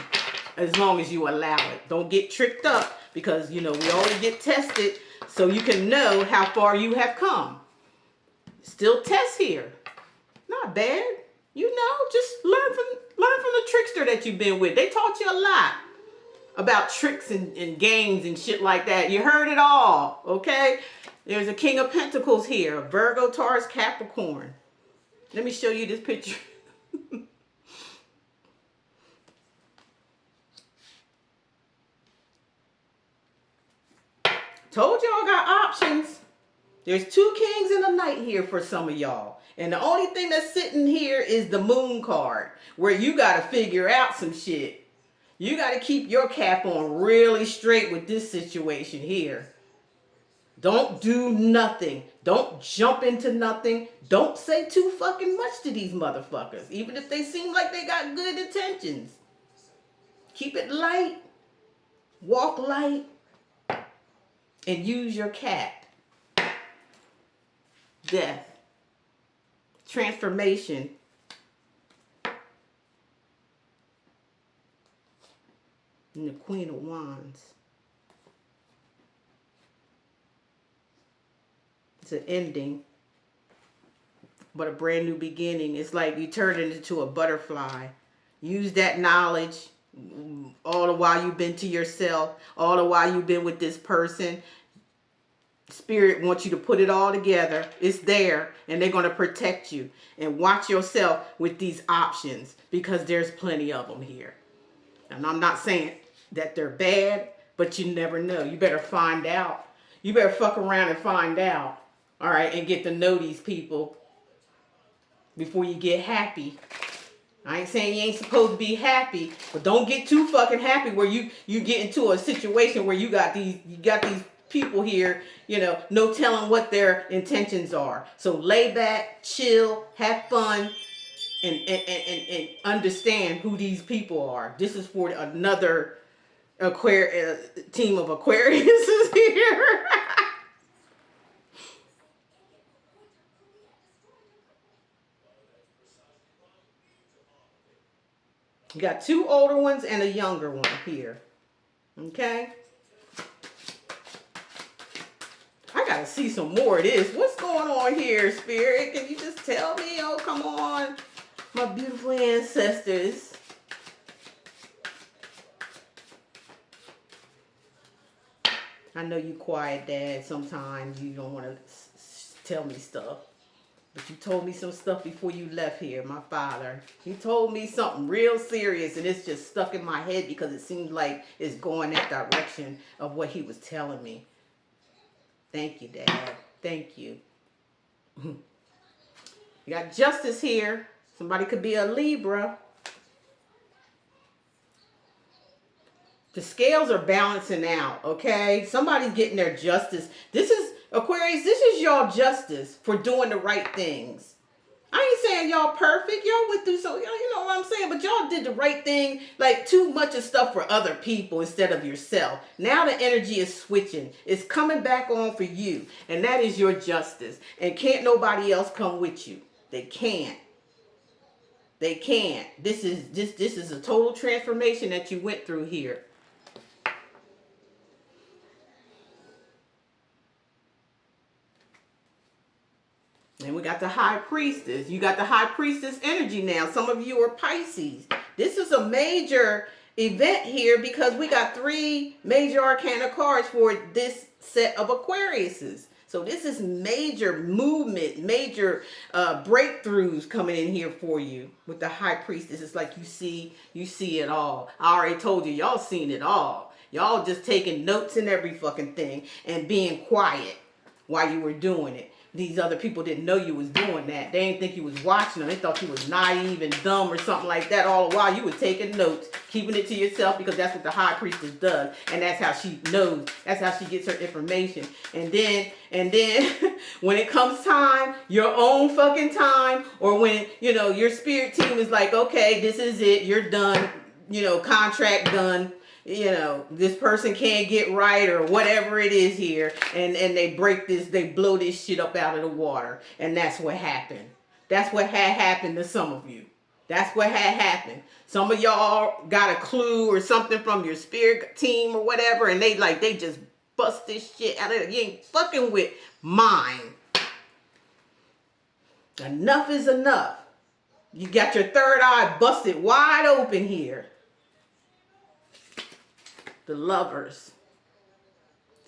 As long as you allow it. Don't get tricked up, because, we always get tested so you can know how far you have come. Still test here. Not bad. Just learn from the trickster that you've been with. They taught you a lot about tricks and games and shit like that. You heard it all, okay? There's a King of Pentacles here. Virgo, Taurus, Capricorn. Let me show you this picture. Told y'all got options. There's two kings and a knight here for some of y'all. And the only thing that's sitting here is the Moon card, where you got to figure out some shit. You got to keep your cap on really straight with this situation here. Don't do nothing. Don't jump into nothing. Don't say too fucking much to these motherfuckers, even if they seem like they got good intentions. Keep it light. Walk light. And use your cap. Death. Transformation. And the Queen of Wands. It's an ending. but a brand new beginning. It's like you turn it into a butterfly. Use that knowledge all the while you've been to yourself, all the while you've been with this person. Spirit wants you to put it all together. It's there, and they're going to protect you. And watch yourself with these options, because there's plenty of them here. And I'm not saying that they're bad, but you never know. You better find out. You better fuck around and find out. All right, and get to know these people before you get happy. I ain't saying you ain't supposed to be happy, but don't get too fucking happy where you get into a situation where you got these people here, you know, no telling what their intentions are. So lay back, chill, have fun, and understand who these people are. This is for another team of Aquariuses here. You got two older ones and a younger one here. Okay? I gotta see some more of this. What's going on here, Spirit? Can you just tell me? Oh, come on. My beautiful ancestors. I know you quiet, Dad. Sometimes you don't want to tell me stuff. But you told me some stuff before you left here, my father. He told me something real serious, and it's just stuck in my head because it seems like it's going that direction of what he was telling me. Thank you, Dad. Thank you. You got justice here. Somebody could be a Libra. The scales are balancing out, okay? Somebody's getting their justice. This is, Aquarius, this is y'all justice for doing the right things. I ain't saying y'all perfect. Y'all went through so, you know what I'm saying? But y'all did the right thing, like too much of stuff for other people instead of yourself. Now the energy is switching. It's coming back on for you. And that is your justice. And can't nobody else come with you. They can't. They can't. This is a total transformation that you went through here. And we got the High Priestess. You got the High Priestess energy now. Some of you are Pisces. This is a major event here because we got 3 major arcana cards for this set of Aquariuses. So this is major movement, major breakthroughs coming in here for you with the High Priestess. It's like you see it all. I already told you, y'all seen it all. Y'all just taking notes and every fucking thing and being quiet while you were doing it. These other people didn't know you was doing that. They didn't think you was watching them. They thought you was naive and dumb or something like that. All the while you was taking notes, keeping it to yourself, because that's what the High Priestess does. And that's how she knows. That's how she gets her information. And then when it comes time, your own fucking time, or when, you know, your spirit team is like, okay, this is it. You're done. You know, contract done. You know, this person can't get right or whatever it is here, and they break this, they blow this shit up out of the water. And that's what happened. That's what had happened to some of you. That's what had happened. Some of y'all got a clue or something from your spirit team or whatever, and they just bust this shit out of it. You ain't fucking with mine. Enough is enough. You got your third eye busted wide open here. The Lovers.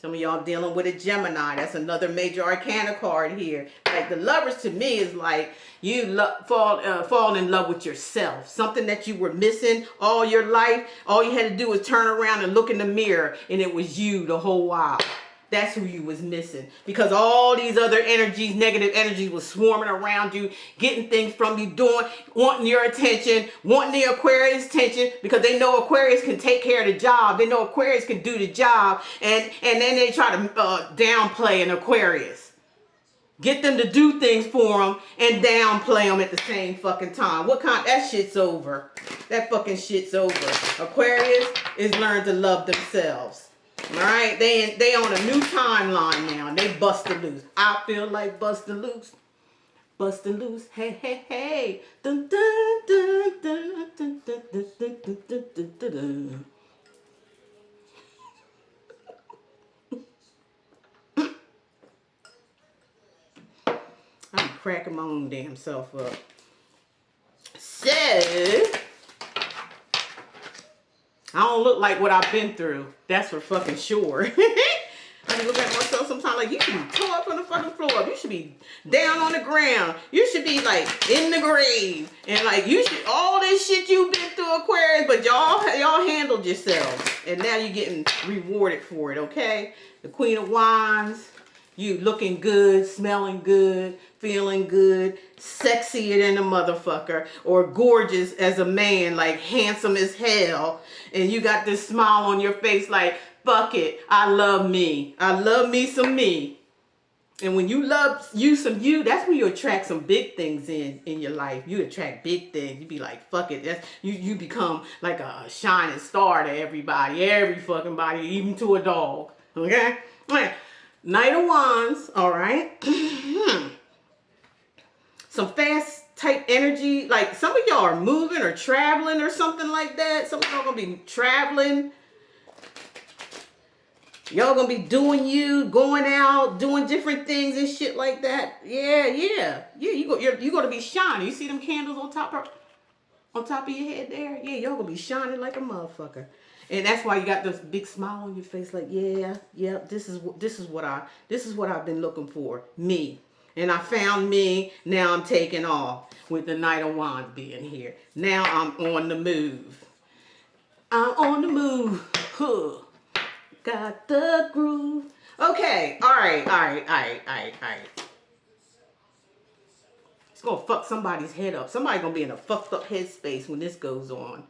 Some of y'all dealing with a Gemini. That's another major arcana card here. Like the Lovers to me is like you fall in love with yourself. Something that you were missing all your life. All you had to do was turn around and look in the mirror, and it was you the whole while. That's who you was missing. Because all these other energies, negative energies, was swarming around you, getting things from you, wanting your attention, wanting the Aquarius attention, because they know Aquarius can take care of the job. They know Aquarius can do the job. And then they try to downplay an Aquarius. Get them to do things for them and downplay them at the same fucking time. That shit's over. That fucking shit's over. Aquarius is learning to love themselves. All right, they on a new timeline now. They busting loose. I feel like busting loose, busting loose. Hey, hey, hey. Dun, dun, dun, dun, dun, dun, dun, dun, dun, dun, dun, dun. I'm cracking my own damn self up. So, I don't look like what I've been through. That's for fucking sure. I look at myself sometimes like, you should be tore up on the fucking floor. You should be down on the ground. You should be like in the grave. And like, you should, all this shit you've been through, Aquarius, but y'all handled yourselves. And now you're getting rewarded for it, okay? The Queen of Wands, you looking good, smelling good, feeling good, sexier than a motherfucker, or gorgeous as a man, like handsome as hell. And you got this smile on your face like, fuck it, I love me. I love me some me. And when you love you some you, that's when you attract some big things in your life. You attract big things. You be like, fuck it. That's, you become like a shining star to everybody. Every fucking body, even to a dog. Okay? All right. Knight of Wands. All right. Some fast type energy. Like some of y'all are moving or traveling or something like that. Some of y'all gonna be traveling. Y'all gonna be doing going out, doing different things and shit like that. Yeah. You're gonna be shining. You see them candles on top of your head there? Yeah, y'all gonna be shining like a motherfucker. And that's why you got this big smile on your face, like, yeah. This is what I've been looking for, me. And I found me. Now I'm taking off with the Knight of Wands being here. Now I'm on the move. I'm on the move. Huh. Got the groove. Okay, all right. It's gonna fuck somebody's head up. Somebody gonna be in a fucked up headspace when this goes on.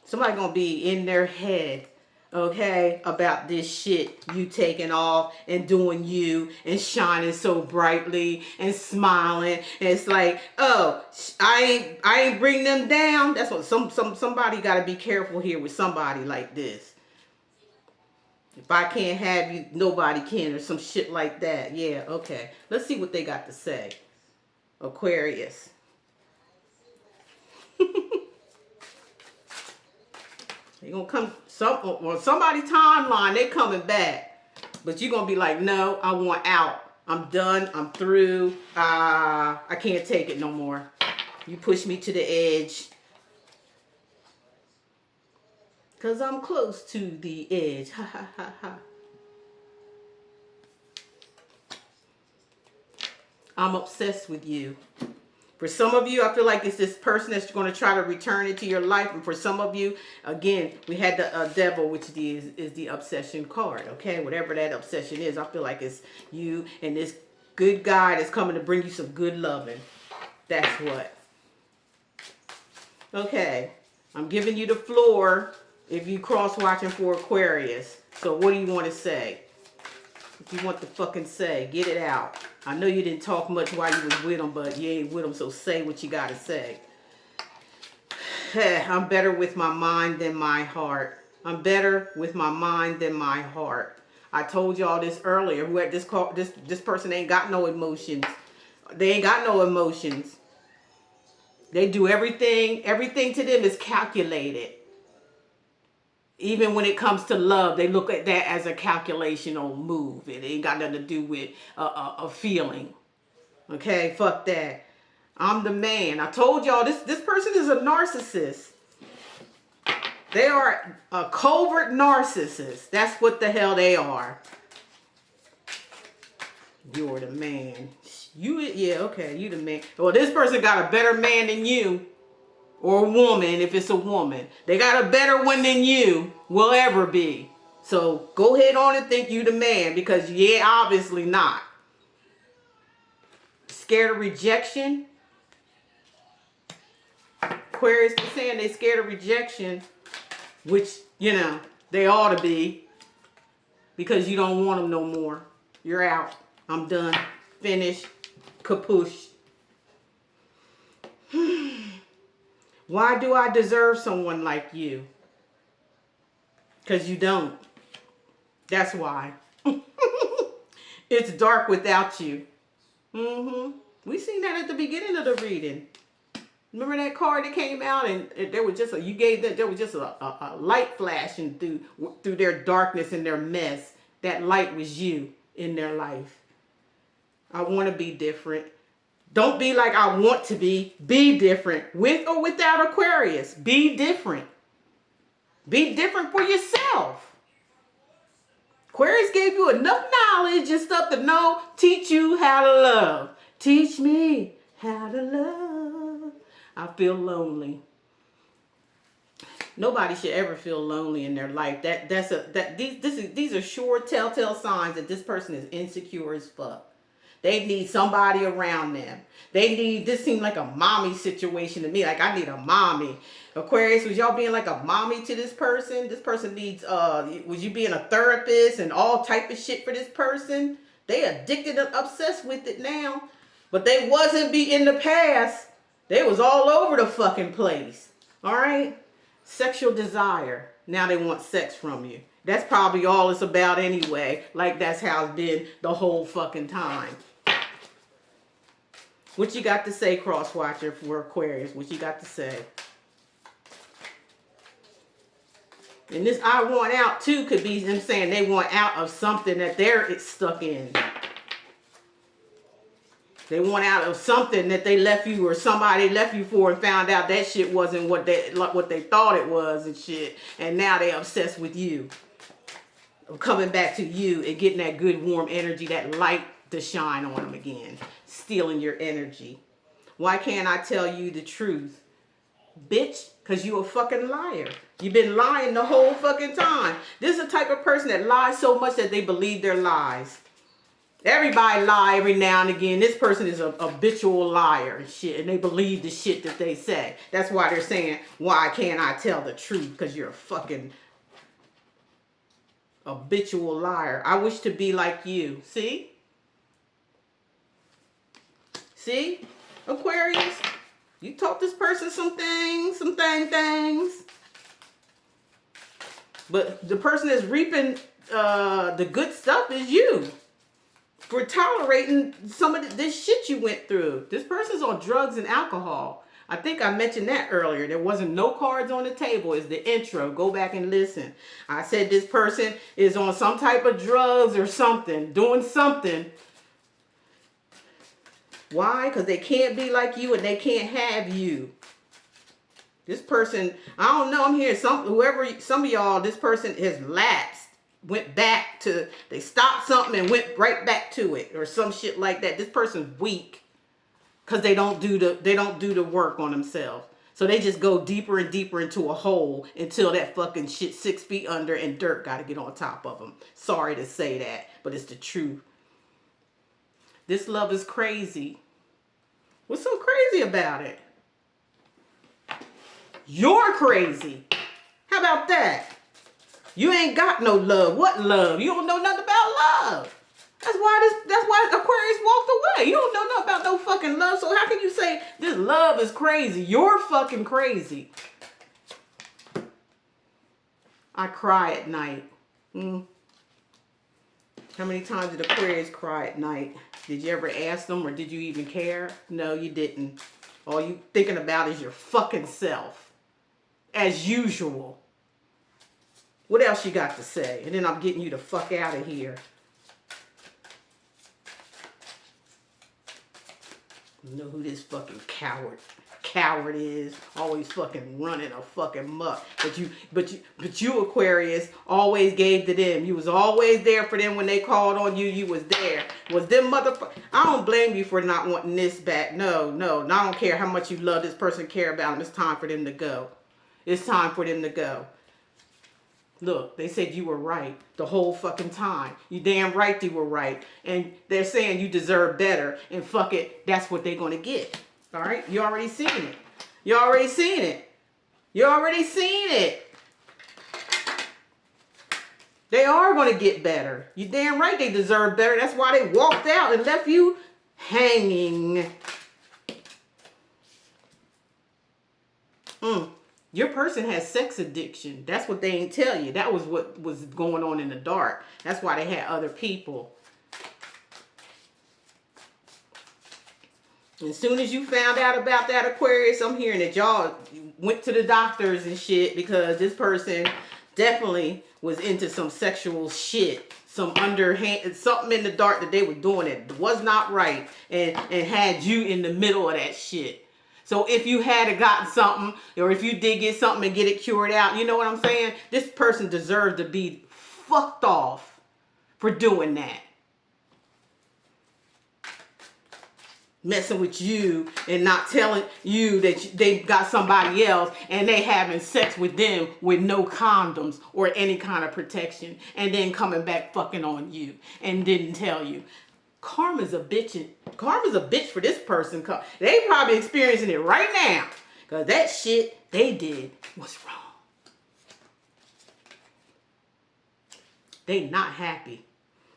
Somebody gonna be in their head, okay, about this shit you taking off and doing you and shining so brightly and smiling. And it's like, oh, I ain't bring them down. That's what somebody got to be careful here with somebody like this. If I can't have you, nobody can, or some shit like that. Yeah, okay. Let's see what they got to say. Aquarius. They're going to come, somebody's timeline, they coming back. But you're going to be like, no, I want out. I'm done. I'm through. I can't take it no more. You push me to the edge. Because I'm close to the edge. Ha, ha, ha, ha. I'm obsessed with you. For some of you, I feel like it's this person that's going to try to return into your life. And for some of you, again, we had the devil, which is the obsession card. Okay, whatever that obsession is, I feel like it's you and this good guy that's coming to bring you some good loving. That's what. Okay, I'm giving you the floor if you cross-watching for Aquarius. So what do you want to say? If you want to fucking say, get it out. I know you didn't talk much while you was with them, but you ain't with them, so say what you got to say. I'm better with my mind than my heart. I'm better with my mind than my heart. I told y'all this earlier. Who had this person ain't got no emotions. They ain't got no emotions. They do everything. Everything to them is calculated. Even when it comes to love, they look at that as a calculational move. It ain't got nothing to do with a feeling. Okay, fuck that. I'm the man. I told y'all this person is a narcissist. They are a covert narcissist. That's what the hell they are. You're the man. Yeah, okay, you the man. Well, this person got a better man than you. Or woman, if it's a woman. They got a better one than you will ever be. So go ahead on and think you the man, because yeah, obviously not. Scared of rejection. Aquarius is saying they scared of rejection, which, you know, they ought to be, because you don't want them no more. You're out. I'm done. Finished. Kapoosh. Why do I deserve someone like you? Because you don't. That's why. It's dark without you. We seen that at the beginning of the reading. Remember that card that came out and there was just a light flashing through their darkness and their mess. That light was you in their life. I want to be different. Don't be like I want to be. Be different. With or without Aquarius. Be different. Be different for yourself. Aquarius gave you enough knowledge and stuff to know, teach you how to love. Teach me how to love. I feel lonely. Nobody should ever feel lonely in their life. These are sure telltale signs that this person is insecure as fuck. They need somebody around them. This seemed like a mommy situation to me. Like, I need a mommy. Aquarius, was y'all being like a mommy to this person? This person needs, was you being a therapist and all type of shit for this person? They addicted and obsessed with it now. But they wasn't in the past. They was all over the fucking place. All right? Sexual desire. Now they want sex from you. That's probably all it's about anyway. Like, that's how it's been the whole fucking time. What you got to say, Crosswatcher, for Aquarius? What you got to say? And this I want out too could be them saying they want out of something that they're stuck in. They want out of something that they left you or somebody left you for and found out that shit wasn't what they thought it was and shit. And now they obsessed with you. Coming back to you and getting that good warm energy, that light to shine on them again. Stealing your energy. Why can't I tell you the truth? Bitch, because you a fucking liar. You've been lying the whole fucking time. This is the type of person that lies so much that they believe their lies. Everybody lie every now and again. This person is a habitual liar and shit. And they believe the shit that they say. That's why they're saying, why can't I tell the truth? Because you're a fucking habitual liar. I wish to be like you. See? See? Aquarius? You taught this person some things. But the person that's reaping the good stuff is you. For tolerating some of this shit you went through. This person's on drugs and alcohol. I think I mentioned that earlier. There wasn't no cards on the table. It's the intro. Go back and listen. I said this person is on some type of drugs or something. Doing something. Why? Because they can't be like you and they can't have you. This person, I don't know, I'm hearing some of y'all, this person has lapsed. Went back to, they stopped something and went right back to it. Or some shit like that. This person's weak. Because they don't do the work on themselves. So they just go deeper and deeper into a hole until that fucking shit 6 feet under and dirt got to get on top of them. Sorry to say that, but it's the truth. This love is crazy. What's so crazy about it? You're crazy. How about that? You ain't got no love. What love? You don't know nothing about love. That's why Aquarius walked away. You don't know nothing about no fucking love. So how can you say this love is crazy? You're fucking crazy. I cry at night. How many times did Aquarius cry at night? Did you ever ask them or did you even care? No, you didn't. All you thinking about is your fucking self. As usual. What else you got to say? And then I'm getting you the fuck out of here. You know who this fucking coward is? Always fucking running a fucking muck. But you Aquarius always gave to them. You was always there for them when they called on you. You was there. Was them motherfucker? I don't blame you for not wanting this back. No. I don't care how much you love this person, care about them. It's time for them to go. It's time for them to go. Look, they said you were right the whole fucking time. You damn right you were right. And they're saying you deserve better. And fuck it, that's what they're going to get. All right? You already seen it. You already seen it. You already seen it. They are going to get better. You damn right they deserve better. That's why they walked out and left you hanging. Your person has sex addiction. That's what they ain't tell you. That was what was going on in the dark. That's why they had other people. As soon as you found out about that Aquarius, I'm hearing that y'all went to the doctors and shit because this person definitely was into some sexual shit. some underhand, something in the dark that they were doing that was not right, and had you in the middle of that shit. So if you had gotten something, or if you did get something and get it cured out, you know what I'm saying? This person deserves to be fucked off for doing that. Messing with you and not telling you that they got somebody else and they having sex with them with no condoms or any kind of protection, and then coming back fucking on you and didn't tell you. Karma's a bitch. Karma's a bitch for this person. They probably experiencing it right now because that shit they did was wrong. They not happy.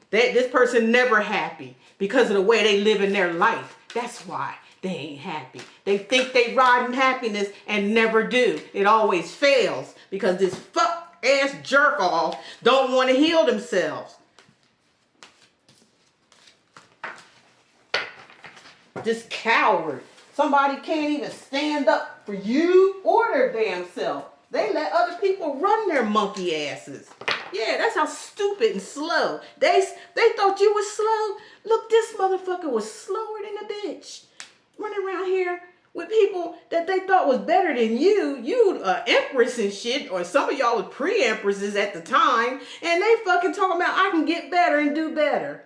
This person never happy because of the way they live in their life. That's why they ain't happy. They think they ride in happiness and never do. It always fails because this fuck ass jerk off don't want to heal themselves. This coward. Somebody can't even stand up for you or their damn self. They let other people run their monkey asses. Yeah, that's how stupid and slow. They thought you was slow. Look, this motherfucker was slower than a bitch. Running around here with people that they thought was better than you. You empress and shit, or some of y'all was pre-empresses at the time, and they fucking talking about I can get better and do better.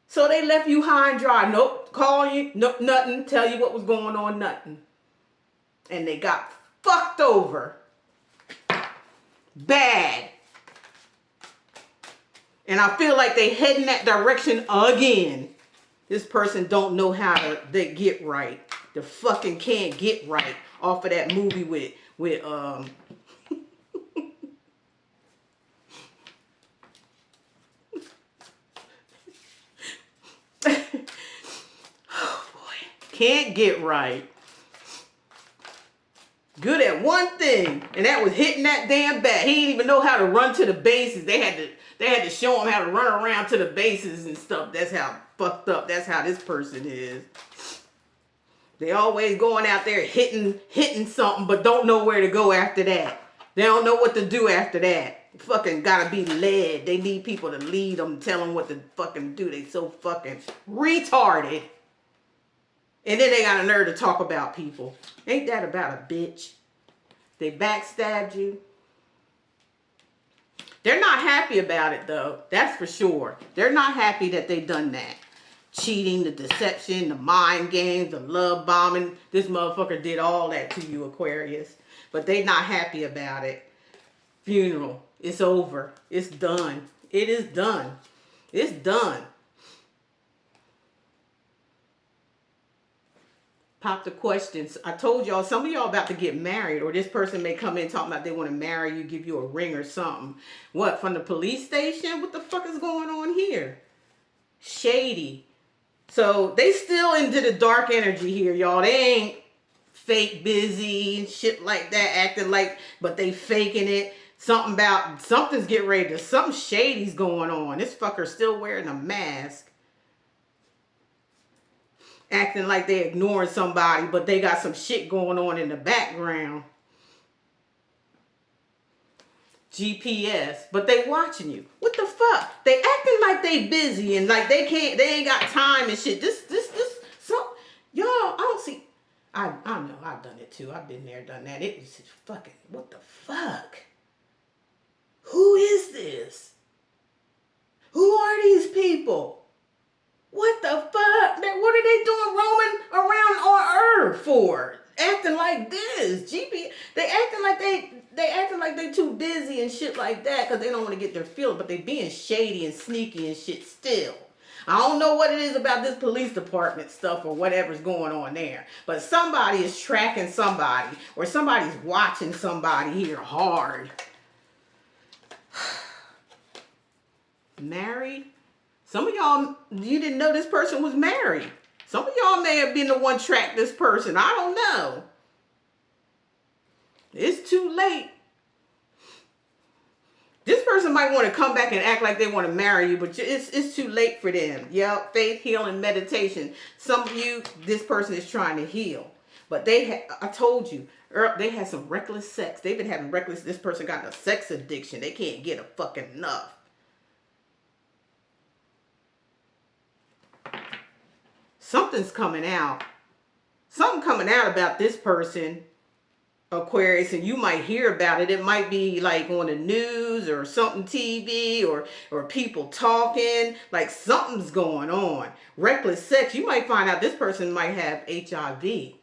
So they left you high and dry. Nope, call you, nope, nothing, tell you what was going on, nothing. And they got fucked over. Bad. And I feel like they heading that direction again. This person don't know how to get right. They fucking can't get right off of that movie with oh boy. Can't get right. Good at one thing, and that was hitting that damn bat. He didn't even know how to run to the bases. They had to show him how to run around to the bases and stuff. That's how fucked up. That's how this person is. They always going out there hitting something, but don't know where to go after that. They don't know what to do after that. Fucking gotta be led. They need people to lead them, tell them what to fucking do. They so fucking retarded. And then they got a nerve to talk about people. Ain't that about a bitch? They backstabbed you. They're not happy about it, though. That's for sure. They're not happy that they done that. Cheating, the deception, the mind games, the love bombing. This motherfucker did all that to you, Aquarius. But they not happy about it. Funeral. It's over. It's done. It is done. It's done. Pop the questions. I told y'all, some of y'all about to get married, or this person may come in talking about they want to marry you, give you a ring or something. What, from the police station? What the fuck is going on here? Shady. So they still into the dark energy here, y'all. They ain't fake busy, shit like that, acting like, but they faking it. Something's getting ready to, something shady's going on. This fucker's still wearing a mask. Acting like they ignoring somebody, but they got some shit going on in the background. GPS, but they watching you. What the fuck? They acting like they busy and like they ain't got time and shit. So y'all, I don't see. I know, I've done it too. I've been there, done that. It was fucking, what the fuck? Who is this? Who are these people? What the fuck? What are they doing roaming around on Earth for? Acting like this. They acting like they too busy and shit like that because they don't want to get their feelings, but they being shady and sneaky and shit still. I don't know what it is about this police department stuff or whatever's going on there, but somebody is tracking somebody or somebody's watching somebody here hard. Married? Some of y'all, you didn't know this person was married. Some of y'all may have been the one track this person. I don't know. It's too late. This person might want to come back and act like they want to marry you, but it's too late for them. Yeah, faith, healing, meditation. Some of you, this person is trying to heal. But I told you, they had some reckless sex. They've been having this person got a sex addiction. They can't get a fucking enough. Something's coming out. Something coming out about this person, Aquarius, and you might hear about it. It might be like on the news or something TV or people talking. Like something's going on. Reckless sex. You might find out this person might have HIV.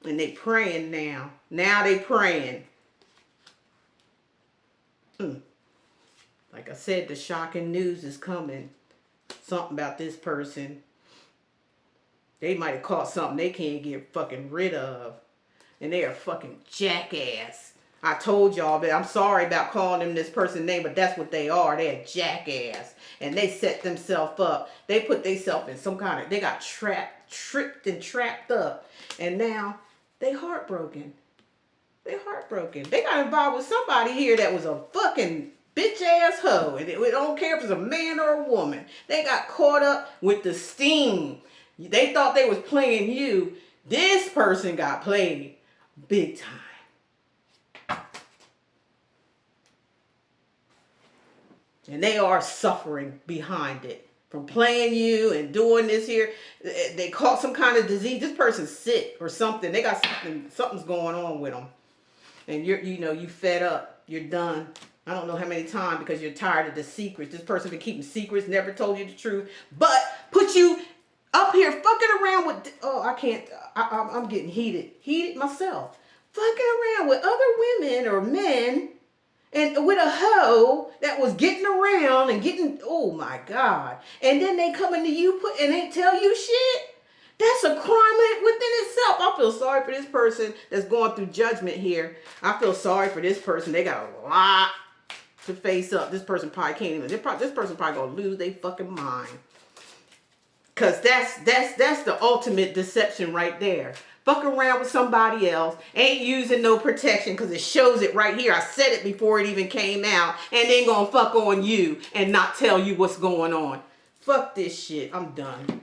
And they praying now. Now they praying. Like I said, the shocking news is coming. Something about this person. They might have caught something they can't get fucking rid of. And they are fucking jackass. I told y'all, but I'm sorry about calling them this person's name, but that's what they are. They're a jackass. And they set themselves up. They put themselves in some kind of, they got tricked and trapped up. And now they heartbroken. They heartbroken. They got involved with somebody here that was a fucking bitch ass hoe. And we don't care if it's a man or a woman. They got caught up with the steam. They thought they was playing you. This person got played big time. And they are suffering behind it. From playing you and doing this here. They caught some kind of disease. This person's sick or something. They got something's going on with them. And you fed up. You're done. I don't know how many times because you're tired of the secrets. This person been keeping secrets, never told you the truth. But put you up here fucking around with, I can't, I'm getting heated myself. Fucking around with other women or men and with a hoe that was getting around and getting, oh my God. And then they come into you and ain't tell you shit. That's a crime within itself. I feel sorry for this person that's going through judgment here. I feel sorry for this person. They got a lot to face up. This person probably can't even, this person probably gonna lose their fucking mind. Cause that's the ultimate deception right there. Fuck around with somebody else, ain't using no protection because it shows it right here. I said it before it even came out, and then gonna fuck on you and not tell you what's going on. Fuck this shit. I'm done.